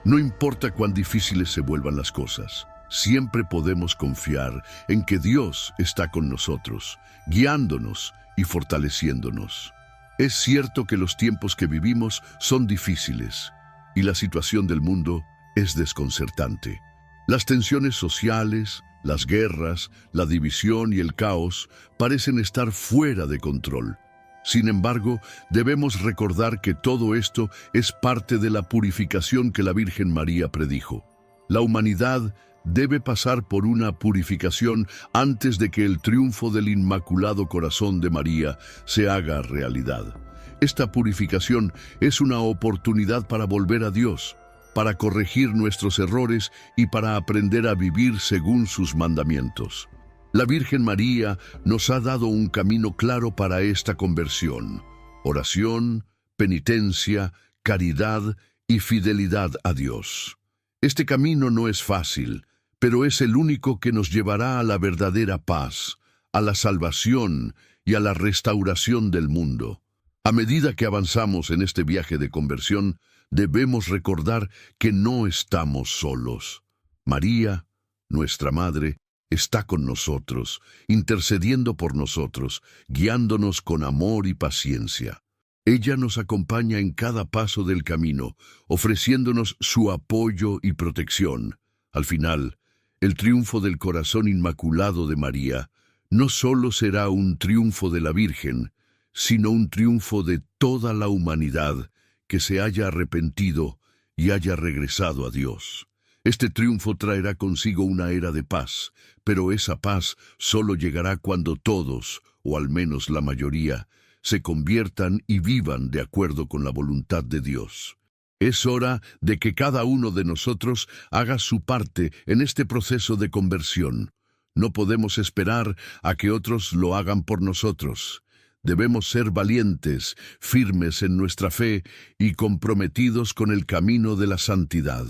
No importa cuán difíciles se vuelvan las cosas, siempre podemos confiar en que Dios está con nosotros, guiándonos y fortaleciéndonos. Es cierto que los tiempos que vivimos son difíciles y la situación del mundo es desconcertante. Las tensiones sociales, las guerras, la división y el caos parecen estar fuera de control. Sin embargo, debemos recordar que todo esto es parte de la purificación que la Virgen María predijo. La humanidad debe pasar por una purificación antes de que el triunfo del Inmaculado Corazón de María se haga realidad. Esta purificación es una oportunidad para volver a Dios, para corregir nuestros errores y para aprender a vivir según sus mandamientos. La Virgen María nos ha dado un camino claro para esta conversión: oración, penitencia, caridad y fidelidad a Dios. Este camino no es fácil, pero es el único que nos llevará a la verdadera paz, a la salvación y a la restauración del mundo. A medida que avanzamos en este viaje de conversión, debemos recordar que no estamos solos. María, nuestra Madre, está con nosotros, intercediendo por nosotros, guiándonos con amor y paciencia. Ella nos acompaña en cada paso del camino, ofreciéndonos su apoyo y protección. Al final, el triunfo del corazón inmaculado de María no solo será un triunfo de la Virgen, sino un triunfo de toda la humanidad que se haya arrepentido y haya regresado a Dios. Este triunfo traerá consigo una era de paz, pero esa paz solo llegará cuando todos, o al menos la mayoría, se conviertan y vivan de acuerdo con la voluntad de Dios. Es hora de que cada uno de nosotros haga su parte en este proceso de conversión. No podemos esperar a que otros lo hagan por nosotros. Debemos ser valientes, firmes en nuestra fe y comprometidos con el camino de la santidad.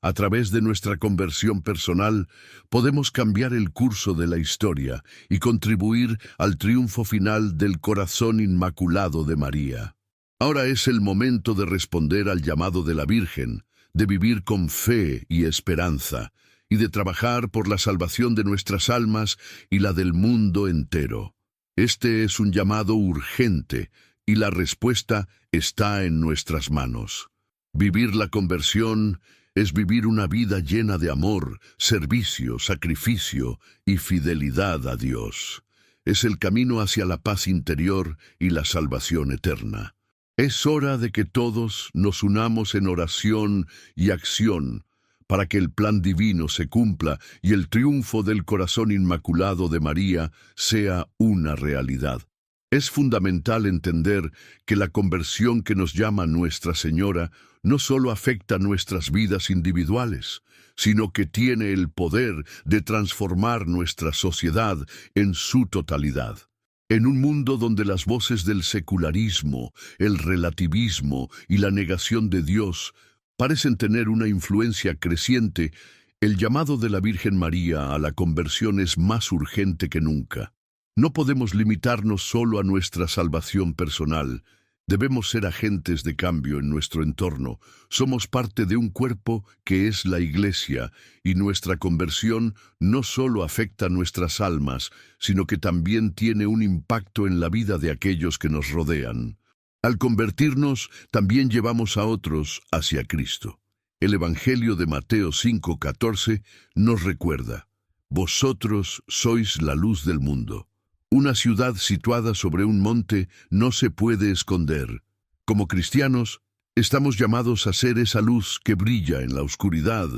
A través de nuestra conversión personal, podemos cambiar el curso de la historia y contribuir al triunfo final del corazón inmaculado de María. Ahora es el momento de responder al llamado de la Virgen, de vivir con fe y esperanza, y de trabajar por la salvación de nuestras almas y la del mundo entero. Este es un llamado urgente, y la respuesta está en nuestras manos. Vivir la conversión es vivir una vida llena de amor, servicio, sacrificio y fidelidad a Dios. Es el camino hacia la paz interior y la salvación eterna. Es hora de que todos nos unamos en oración y acción para que el plan divino se cumpla y el triunfo del corazón inmaculado de María sea una realidad. Es fundamental entender que la conversión que nos llama Nuestra Señora no solo afecta nuestras vidas individuales, sino que tiene el poder de transformar nuestra sociedad en su totalidad. En un mundo donde las voces del secularismo, el relativismo y la negación de Dios parecen tener una influencia creciente, el llamado de la Virgen María a la conversión es más urgente que nunca. No podemos limitarnos solo a nuestra salvación personal. Debemos ser agentes de cambio en nuestro entorno. Somos parte de un cuerpo que es la Iglesia, y nuestra conversión no solo afecta nuestras almas, sino que también tiene un impacto en la vida de aquellos que nos rodean. Al convertirnos, también llevamos a otros hacia Cristo. El Evangelio de Mateo 5:14 nos recuerda: Vosotros sois la luz del mundo. Una ciudad situada sobre un monte no se puede esconder. Como cristianos, estamos llamados a ser esa luz que brilla en la oscuridad,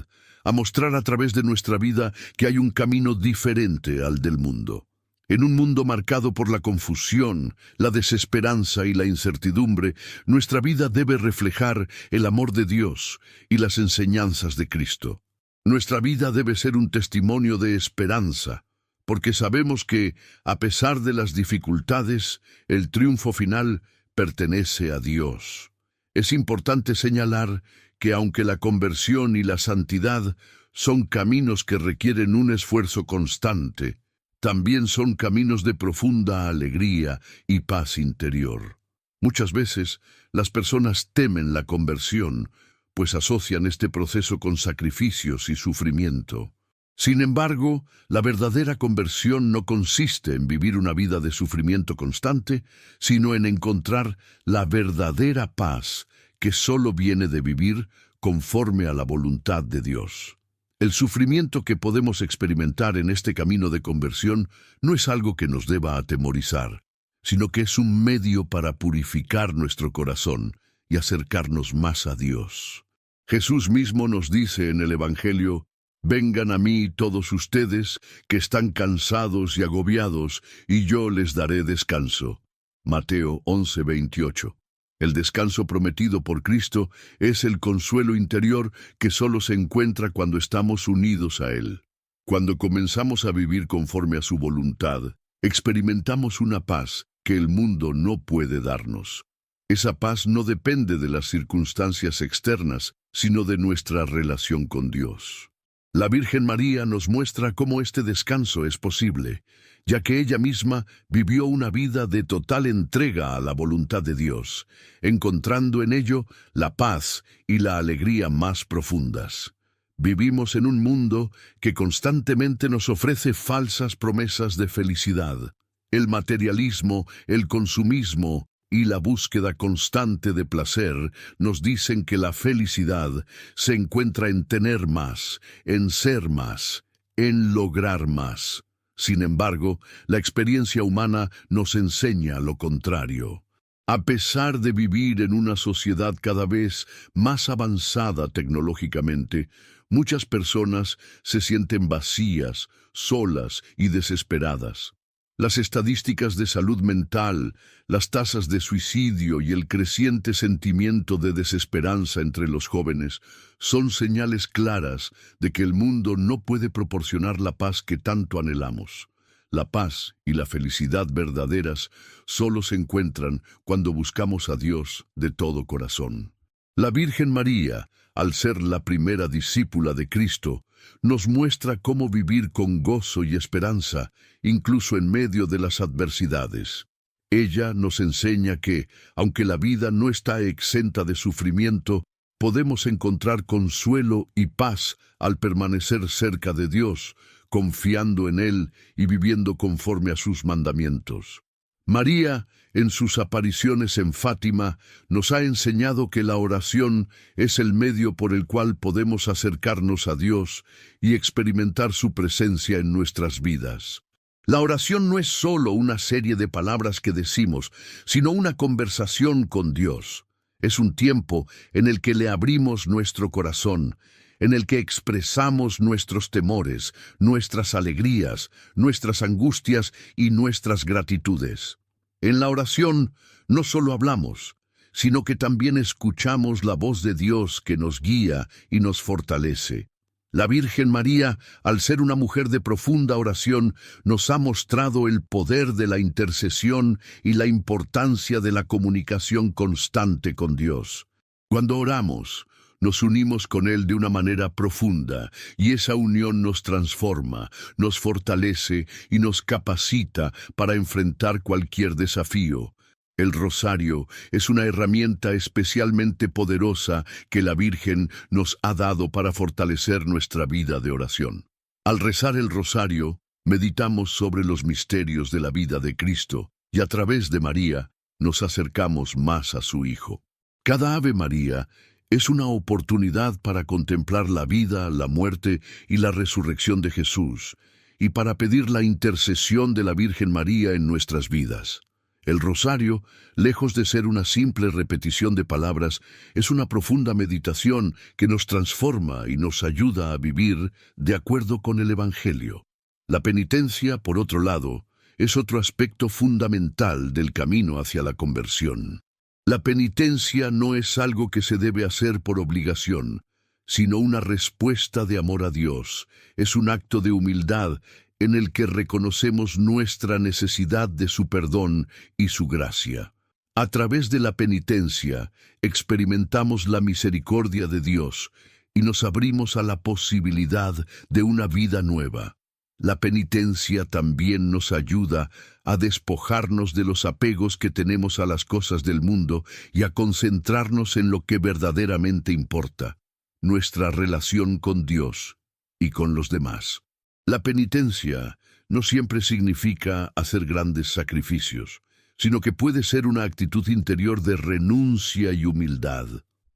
a mostrar a través de nuestra vida que hay un camino diferente al del mundo. En un mundo marcado por la confusión, la desesperanza y la incertidumbre, nuestra vida debe reflejar el amor de Dios y las enseñanzas de Cristo. Nuestra vida debe ser un testimonio de esperanza, porque sabemos que, a pesar de las dificultades, el triunfo final pertenece a Dios. Es importante señalar que aunque la conversión y la santidad son caminos que requieren un esfuerzo constante, también son caminos de profunda alegría y paz interior. Muchas veces, las personas temen la conversión, pues asocian este proceso con sacrificios y sufrimiento. Sin embargo, la verdadera conversión no consiste en vivir una vida de sufrimiento constante, sino en encontrar la verdadera paz que solo viene de vivir conforme a la voluntad de Dios. El sufrimiento que podemos experimentar en este camino de conversión no es algo que nos deba atemorizar, sino que es un medio para purificar nuestro corazón y acercarnos más a Dios. Jesús mismo nos dice en el Evangelio: Vengan a mí todos ustedes que están cansados y agobiados, y yo les daré descanso. Mateo 11:28. El descanso prometido por Cristo es el consuelo interior que solo se encuentra cuando estamos unidos a Él. Cuando comenzamos a vivir conforme a su voluntad, experimentamos una paz que el mundo no puede darnos. Esa paz no depende de las circunstancias externas, sino de nuestra relación con Dios. La Virgen María nos muestra cómo este descanso es posible, ya que ella misma vivió una vida de total entrega a la voluntad de Dios, encontrando en ello la paz y la alegría más profundas. Vivimos en un mundo que constantemente nos ofrece falsas promesas de felicidad. El materialismo, el consumismo y la búsqueda constante de placer nos dicen que la felicidad se encuentra en tener más, en ser más, en lograr más. Sin embargo, la experiencia humana nos enseña lo contrario. A pesar de vivir en una sociedad cada vez más avanzada tecnológicamente, muchas personas se sienten vacías, solas y desesperadas. Las estadísticas de salud mental, las tasas de suicidio y el creciente sentimiento de desesperanza entre los jóvenes son señales claras de que el mundo no puede proporcionar la paz que tanto anhelamos. La paz y la felicidad verdaderas solo se encuentran cuando buscamos a Dios de todo corazón. La Virgen María, al ser la primera discípula de Cristo, nos muestra cómo vivir con gozo y esperanza, incluso en medio de las adversidades. Ella nos enseña que, aunque la vida no está exenta de sufrimiento, podemos encontrar consuelo y paz al permanecer cerca de Dios, confiando en Él y viviendo conforme a sus mandamientos. María, en sus apariciones en Fátima, nos ha enseñado que la oración es el medio por el cual podemos acercarnos a Dios y experimentar su presencia en nuestras vidas. La oración no es solo una serie de palabras que decimos, sino una conversación con Dios. Es un tiempo en el que le abrimos nuestro corazón, en el que expresamos nuestros temores, nuestras alegrías, nuestras angustias y nuestras gratitudes. En la oración no solo hablamos, sino que también escuchamos la voz de Dios que nos guía y nos fortalece. La Virgen María, al ser una mujer de profunda oración, nos ha mostrado el poder de la intercesión y la importancia de la comunicación constante con Dios. Cuando oramos, nos unimos con Él de una manera profunda, y esa unión nos transforma, nos fortalece y nos capacita para enfrentar cualquier desafío. El rosario es una herramienta especialmente poderosa que la Virgen nos ha dado para fortalecer nuestra vida de oración. Al rezar el rosario, meditamos sobre los misterios de la vida de Cristo, y a través de María nos acercamos más a su Hijo. Cada Ave María es una oportunidad para contemplar la vida, la muerte y la resurrección de Jesús, y para pedir la intercesión de la Virgen María en nuestras vidas. El rosario, lejos de ser una simple repetición de palabras, es una profunda meditación que nos transforma y nos ayuda a vivir de acuerdo con el Evangelio. La penitencia, por otro lado, es otro aspecto fundamental del camino hacia la conversión. La penitencia no es algo que se debe hacer por obligación, sino una respuesta de amor a Dios. Es un acto de humildad en el que reconocemos nuestra necesidad de su perdón y su gracia. A través de la penitencia, experimentamos la misericordia de Dios y nos abrimos a la posibilidad de una vida nueva. La penitencia también nos ayuda a despojarnos de los apegos que tenemos a las cosas del mundo y a concentrarnos en lo que verdaderamente importa, nuestra relación con Dios y con los demás. La penitencia no siempre significa hacer grandes sacrificios, sino que puede ser una actitud interior de renuncia y humildad.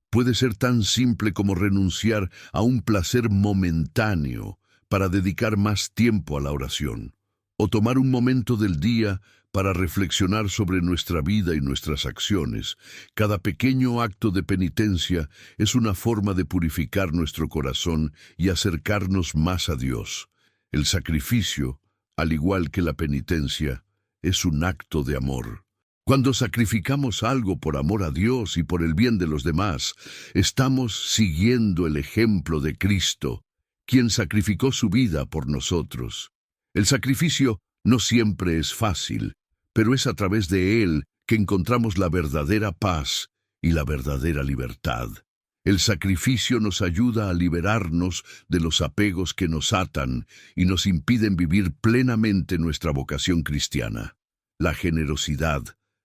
Puede ser tan simple como renunciar a un placer momentáneo para dedicar más tiempo a la oración, o tomar un momento del día para reflexionar sobre nuestra vida y nuestras acciones. Cada pequeño acto de penitencia es una forma de purificar nuestro corazón y acercarnos más a Dios. El sacrificio, al igual que la penitencia, es un acto de amor. Cuando sacrificamos algo por amor a Dios y por el bien de los demás, estamos siguiendo el ejemplo de Cristo, quien sacrificó su vida por nosotros. El sacrificio no siempre es fácil, pero es a través de él que encontramos la verdadera paz y la verdadera libertad. El sacrificio nos ayuda a liberarnos de los apegos que nos atan y nos impiden vivir plenamente nuestra vocación cristiana. La generosidad,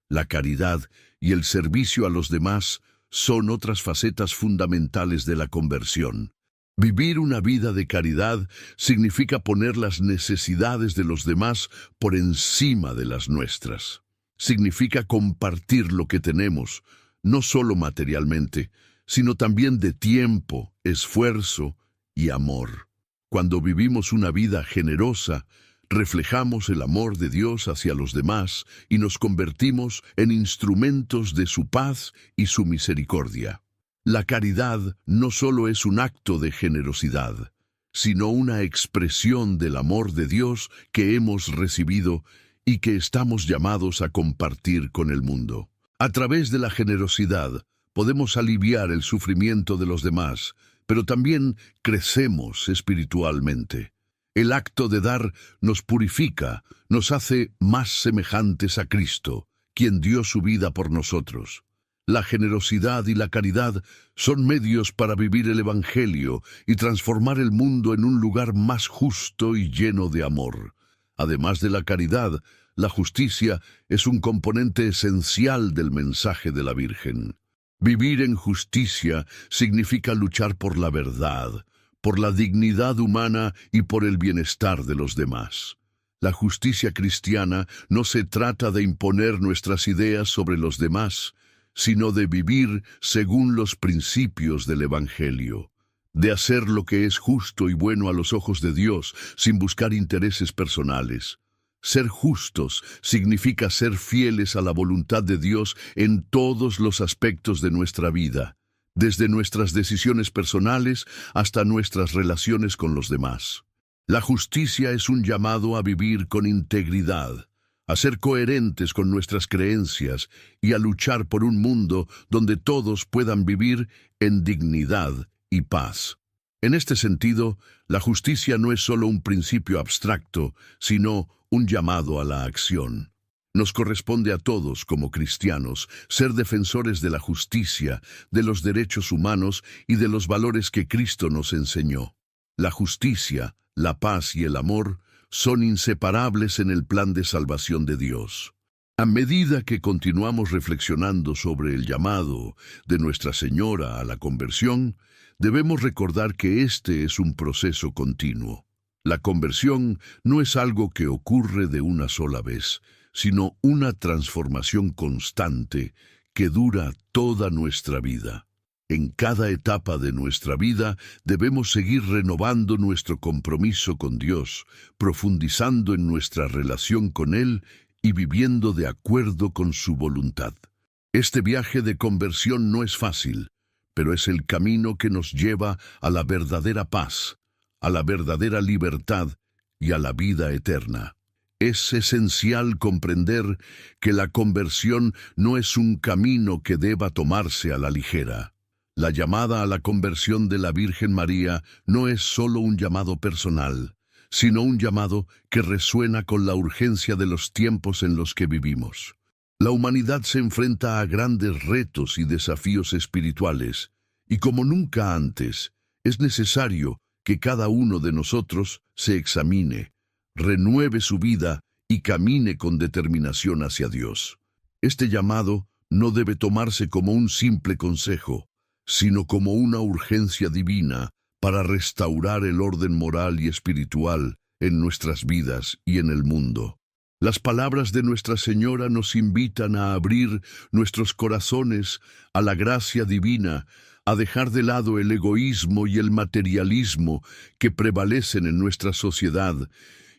la caridad y el servicio a los demás son otras facetas fundamentales de la conversión. Vivir una vida de caridad significa poner las necesidades de los demás por encima de las nuestras. Significa compartir lo que tenemos, no solo materialmente, sino también de tiempo, esfuerzo y amor. Cuando vivimos una vida generosa, reflejamos el amor de Dios hacia los demás y nos convertimos en instrumentos de su paz y su misericordia. La caridad no solo es un acto de generosidad, sino una expresión del amor de Dios que hemos recibido y que estamos llamados a compartir con el mundo. A través de la generosidad podemos aliviar el sufrimiento de los demás, pero también crecemos espiritualmente. El acto de dar nos purifica, nos hace más semejantes a Cristo, quien dio su vida por nosotros. La generosidad y la caridad son medios para vivir el Evangelio y transformar el mundo en un lugar más justo y lleno de amor. Además de la caridad, la justicia es un componente esencial del mensaje de la Virgen. Vivir en justicia significa luchar por la verdad, por la dignidad humana y por el bienestar de los demás. La justicia cristiana no se trata de imponer nuestras ideas sobre los demás, sino de vivir según los principios del Evangelio, de hacer lo que es justo y bueno a los ojos de Dios sin buscar intereses personales. Ser justos significa ser fieles a la voluntad de Dios en todos los aspectos de nuestra vida, desde nuestras decisiones personales hasta nuestras relaciones con los demás. La justicia es un llamado a vivir con integridad, a ser coherentes con nuestras creencias y a luchar por un mundo donde todos puedan vivir en dignidad y paz. En este sentido, la justicia no es solo un principio abstracto, sino un llamado a la acción. Nos corresponde a todos, como cristianos, ser defensores de la justicia, de los derechos humanos y de los valores que Cristo nos enseñó. La justicia, la paz y el amor son inseparables en el plan de salvación de Dios. A medida que continuamos reflexionando sobre el llamado de Nuestra Señora a la conversión, debemos recordar que este es un proceso continuo. La conversión no es algo que ocurre de una sola vez, sino una transformación constante que dura toda nuestra vida. En cada etapa de nuestra vida debemos seguir renovando nuestro compromiso con Dios, profundizando en nuestra relación con Él y viviendo de acuerdo con su voluntad. Este viaje de conversión no es fácil, pero es el camino que nos lleva a la verdadera paz, a la verdadera libertad y a la vida eterna. Es esencial comprender que la conversión no es un camino que deba tomarse a la ligera. La llamada a la conversión de la Virgen María no es solo un llamado personal, sino un llamado que resuena con la urgencia de los tiempos en los que vivimos. La humanidad se enfrenta a grandes retos y desafíos espirituales, y como nunca antes, es necesario que cada uno de nosotros se examine, renueve su vida y camine con determinación hacia Dios. Este llamado no debe tomarse como un simple consejo, sino como una urgencia divina para restaurar el orden moral y espiritual en nuestras vidas y en el mundo. Las palabras de Nuestra Señora nos invitan a abrir nuestros corazones a la gracia divina, a dejar de lado el egoísmo y el materialismo que prevalecen en nuestra sociedad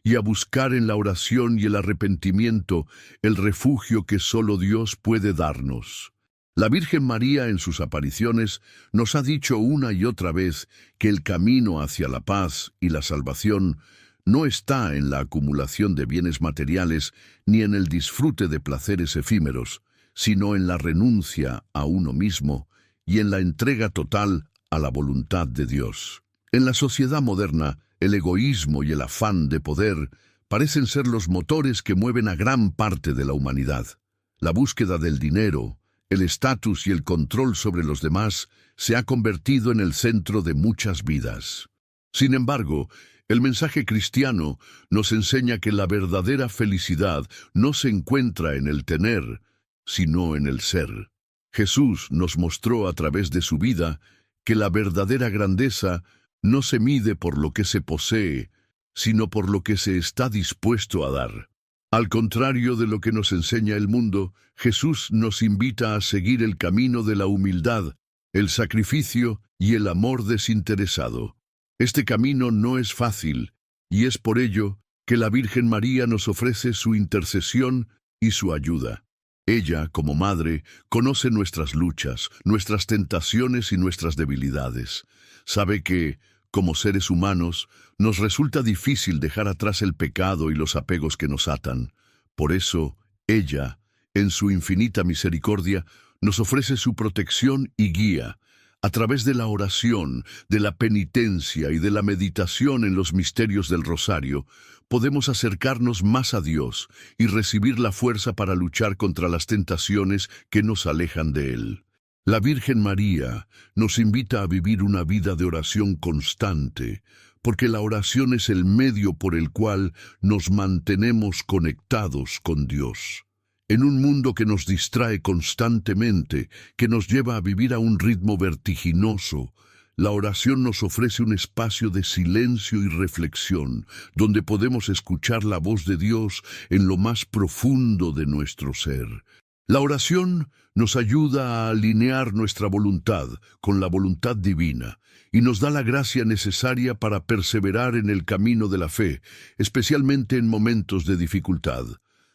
y a buscar en la oración y el arrepentimiento el refugio que solo Dios puede darnos. La Virgen María en sus apariciones nos ha dicho una y otra vez que el camino hacia la paz y la salvación no está en la acumulación de bienes materiales ni en el disfrute de placeres efímeros, sino en la renuncia a uno mismo y en la entrega total a la voluntad de Dios. En la sociedad moderna, el egoísmo y el afán de poder parecen ser los motores que mueven a gran parte de la humanidad. La búsqueda del dinero, el estatus y el control sobre los demás se ha convertido en el centro de muchas vidas. Sin embargo, el mensaje cristiano nos enseña que la verdadera felicidad no se encuentra en el tener, sino en el ser. Jesús nos mostró a través de su vida que la verdadera grandeza no se mide por lo que se posee, sino por lo que se está dispuesto a dar. Al contrario de lo que nos enseña el mundo, Jesús nos invita a seguir el camino de la humildad, el sacrificio y el amor desinteresado. Este camino no es fácil, y es por ello que la Virgen María nos ofrece su intercesión y su ayuda. Ella, como madre, conoce nuestras luchas, nuestras tentaciones y nuestras debilidades. Sabe que, como seres humanos, nos resulta difícil dejar atrás el pecado y los apegos que nos atan. Por eso, ella, en su infinita misericordia, nos ofrece su protección y guía. A través de la oración, de la penitencia y de la meditación en los misterios del rosario, podemos acercarnos más a Dios y recibir la fuerza para luchar contra las tentaciones que nos alejan de Él. La Virgen María nos invita a vivir una vida de oración constante, porque la oración es el medio por el cual nos mantenemos conectados con Dios. En un mundo que nos distrae constantemente, que nos lleva a vivir a un ritmo vertiginoso, la oración nos ofrece un espacio de silencio y reflexión, donde podemos escuchar la voz de Dios en lo más profundo de nuestro ser. La oración nos ayuda a alinear nuestra voluntad con la voluntad divina y nos da la gracia necesaria para perseverar en el camino de la fe, especialmente en momentos de dificultad.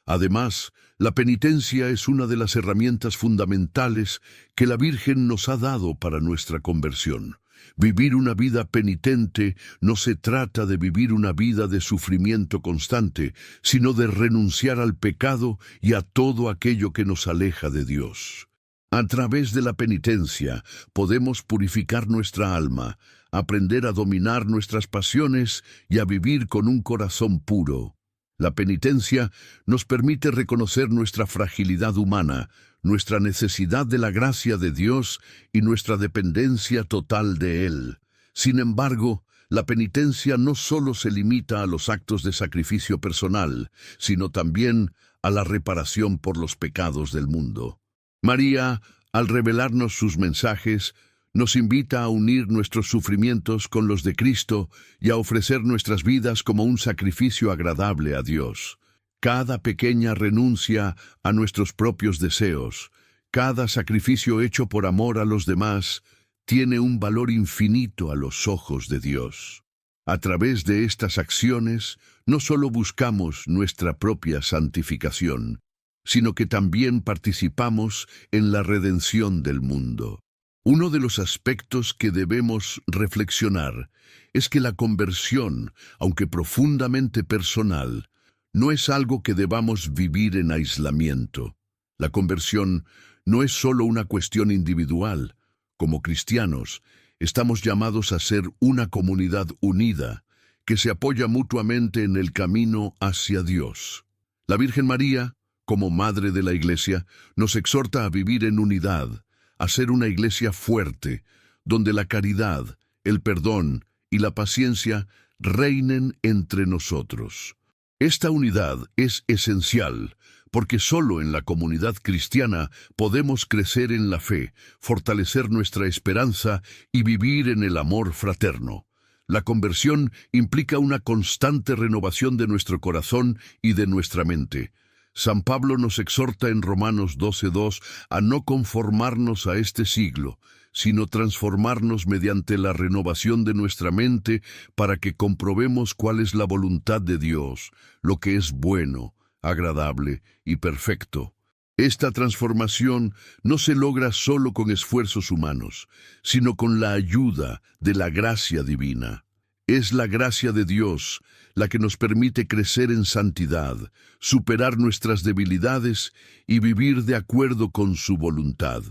Además, la penitencia es una de las herramientas fundamentales que la Virgen nos ha dado para nuestra conversión. Vivir una vida penitente no se trata de vivir una vida de sufrimiento constante, sino de renunciar al pecado y a todo aquello que nos aleja de Dios. A través de la penitencia podemos purificar nuestra alma, aprender a dominar nuestras pasiones y a vivir con un corazón puro. La penitencia nos permite reconocer nuestra fragilidad humana, nuestra necesidad de la gracia de Dios y nuestra dependencia total de Él. Sin embargo, la penitencia no solo se limita a los actos de sacrificio personal, sino también a la reparación por los pecados del mundo. María, al revelarnos sus mensajes, nos invita a unir nuestros sufrimientos con los de Cristo y a ofrecer nuestras vidas como un sacrificio agradable a Dios. Cada pequeña renuncia a nuestros propios deseos, cada sacrificio hecho por amor a los demás, tiene un valor infinito a los ojos de Dios. A través de estas acciones, no solo buscamos nuestra propia santificación, sino que también participamos en la redención del mundo. Uno de los aspectos que debemos reflexionar es que la conversión, aunque profundamente personal, no es algo que debamos vivir en aislamiento. La conversión no es solo una cuestión individual. Como cristianos, estamos llamados a ser una comunidad unida, que se apoya mutuamente en el camino hacia Dios. La Virgen María, como Madre de la Iglesia, nos exhorta a vivir en unidad, a ser una iglesia fuerte, donde la caridad, el perdón y la paciencia reinen entre nosotros. Esta unidad es esencial, porque solo en la comunidad cristiana podemos crecer en la fe, fortalecer nuestra esperanza y vivir en el amor fraterno. La conversión implica una constante renovación de nuestro corazón y de nuestra mente. San Pablo nos exhorta en Romanos 12:2 a no conformarnos a este siglo, sino transformarnos mediante la renovación de nuestra mente para que comprobemos cuál es la voluntad de Dios, lo que es bueno, agradable y perfecto. Esta transformación no se logra solo con esfuerzos humanos, sino con la ayuda de la gracia divina. Es la gracia de Dios la que nos permite crecer en santidad, superar nuestras debilidades y vivir de acuerdo con su voluntad.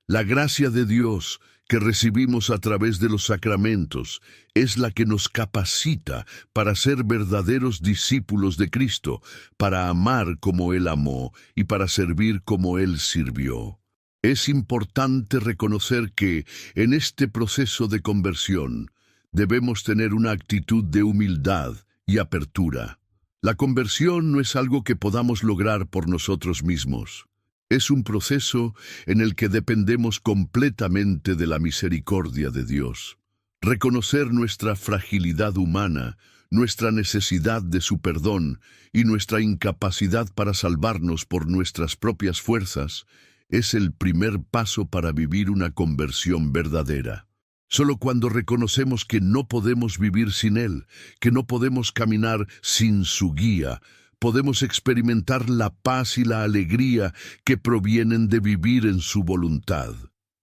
La gracia de Dios que recibimos a través de los sacramentos es la que nos capacita para ser verdaderos discípulos de Cristo, para amar como Él amó y para servir como Él sirvió. Es importante reconocer que, en este proceso de conversión, debemos tener una actitud de humildad y apertura. La conversión no es algo que podamos lograr por nosotros mismos. Es un proceso en el que dependemos completamente de la misericordia de Dios. Reconocer nuestra fragilidad humana, nuestra necesidad de su perdón y nuestra incapacidad para salvarnos por nuestras propias fuerzas es el primer paso para vivir una conversión verdadera. Solo cuando reconocemos que no podemos vivir sin Él, que no podemos caminar sin su guía, podemos experimentar la paz y la alegría que provienen de vivir en su voluntad.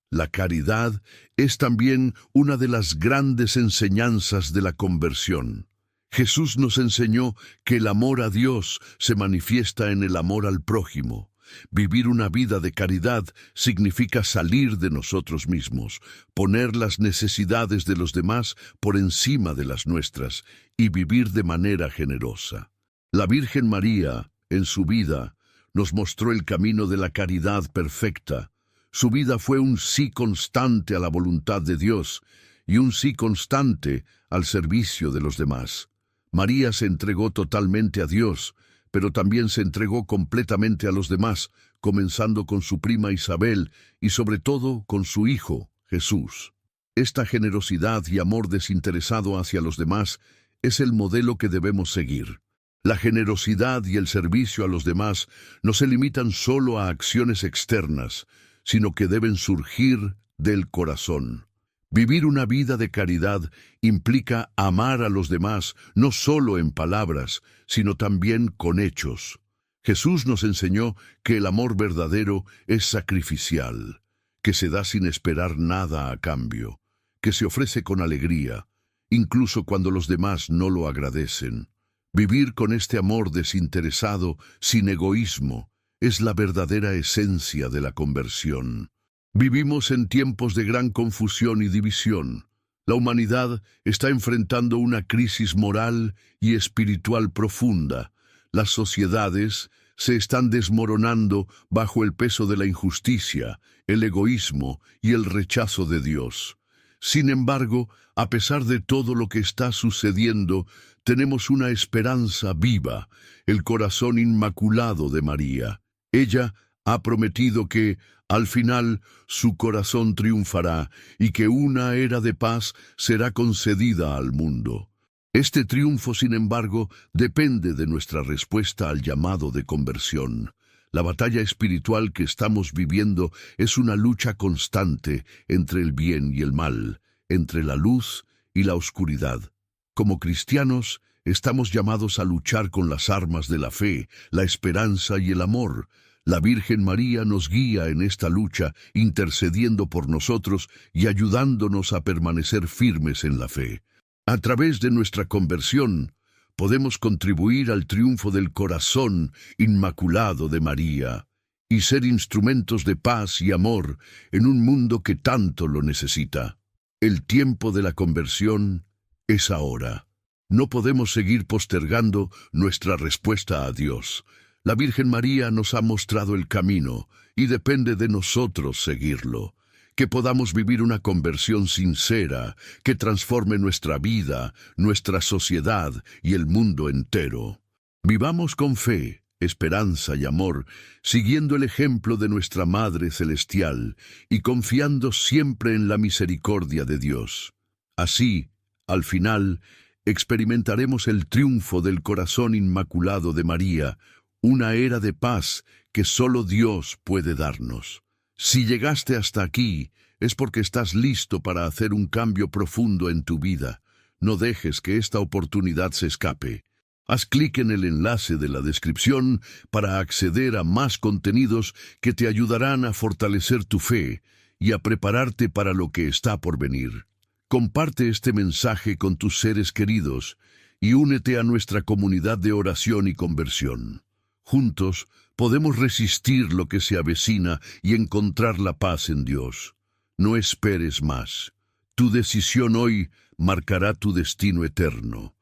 La caridad es también una de las grandes enseñanzas de la conversión. Jesús nos enseñó que el amor a Dios se manifiesta en el amor al prójimo. Vivir una vida de caridad significa salir de nosotros mismos, poner las necesidades de los demás por encima de las nuestras y vivir de manera generosa. La Virgen María, en su vida, nos mostró el camino de la caridad perfecta. Su vida fue un sí constante a la voluntad de Dios y un sí constante al servicio de los demás. María se entregó totalmente a Dios, pero también se entregó completamente a los demás, comenzando con su prima Isabel y sobre todo con su hijo, Jesús. Esta generosidad y amor desinteresado hacia los demás es el modelo que debemos seguir. La generosidad y el servicio a los demás no se limitan solo a acciones externas, sino que deben surgir del corazón. Vivir una vida de caridad implica amar a los demás no solo en palabras, sino también con hechos. Jesús nos enseñó que el amor verdadero es sacrificial, que se da sin esperar nada a cambio, que se ofrece con alegría, incluso cuando los demás no lo agradecen. Vivir con este amor desinteresado, sin egoísmo, es la verdadera esencia de la conversión. Vivimos en tiempos de gran confusión y división. La humanidad está enfrentando una crisis moral y espiritual profunda. Las sociedades se están desmoronando bajo el peso de la injusticia, el egoísmo y el rechazo de Dios. Sin embargo, a pesar de todo lo que está sucediendo, tenemos una esperanza viva, el corazón inmaculado de María. Ella ha prometido que, al final, su corazón triunfará y que una era de paz será concedida al mundo. Este triunfo, sin embargo, depende de nuestra respuesta al llamado de conversión. La batalla espiritual que estamos viviendo es una lucha constante entre el bien y el mal, entre la luz y la oscuridad. Como cristianos, estamos llamados a luchar con las armas de la fe, la esperanza y el amor. La Virgen María nos guía en esta lucha, intercediendo por nosotros y ayudándonos a permanecer firmes en la fe. A través de nuestra conversión, podemos contribuir al triunfo del corazón inmaculado de María y ser instrumentos de paz y amor en un mundo que tanto lo necesita. El tiempo de la conversión es ahora. No podemos seguir postergando nuestra respuesta a Dios. La Virgen María nos ha mostrado el camino y depende de nosotros seguirlo. Que podamos vivir una conversión sincera que transforme nuestra vida, nuestra sociedad y el mundo entero. Vivamos con fe, esperanza y amor, siguiendo el ejemplo de nuestra Madre Celestial y confiando siempre en la misericordia de Dios. Así, al final, experimentaremos el triunfo del corazón inmaculado de María, una era de paz que solo Dios puede darnos. Si llegaste hasta aquí, es porque estás listo para hacer un cambio profundo en tu vida. No dejes que esta oportunidad se escape. Haz clic en el enlace de la descripción para acceder a más contenidos que te ayudarán a fortalecer tu fe y a prepararte para lo que está por venir. Comparte este mensaje con tus seres queridos y únete a nuestra comunidad de oración y conversión. Juntos podemos resistir lo que se avecina y encontrar la paz en Dios. No esperes más. Tu decisión hoy marcará tu destino eterno.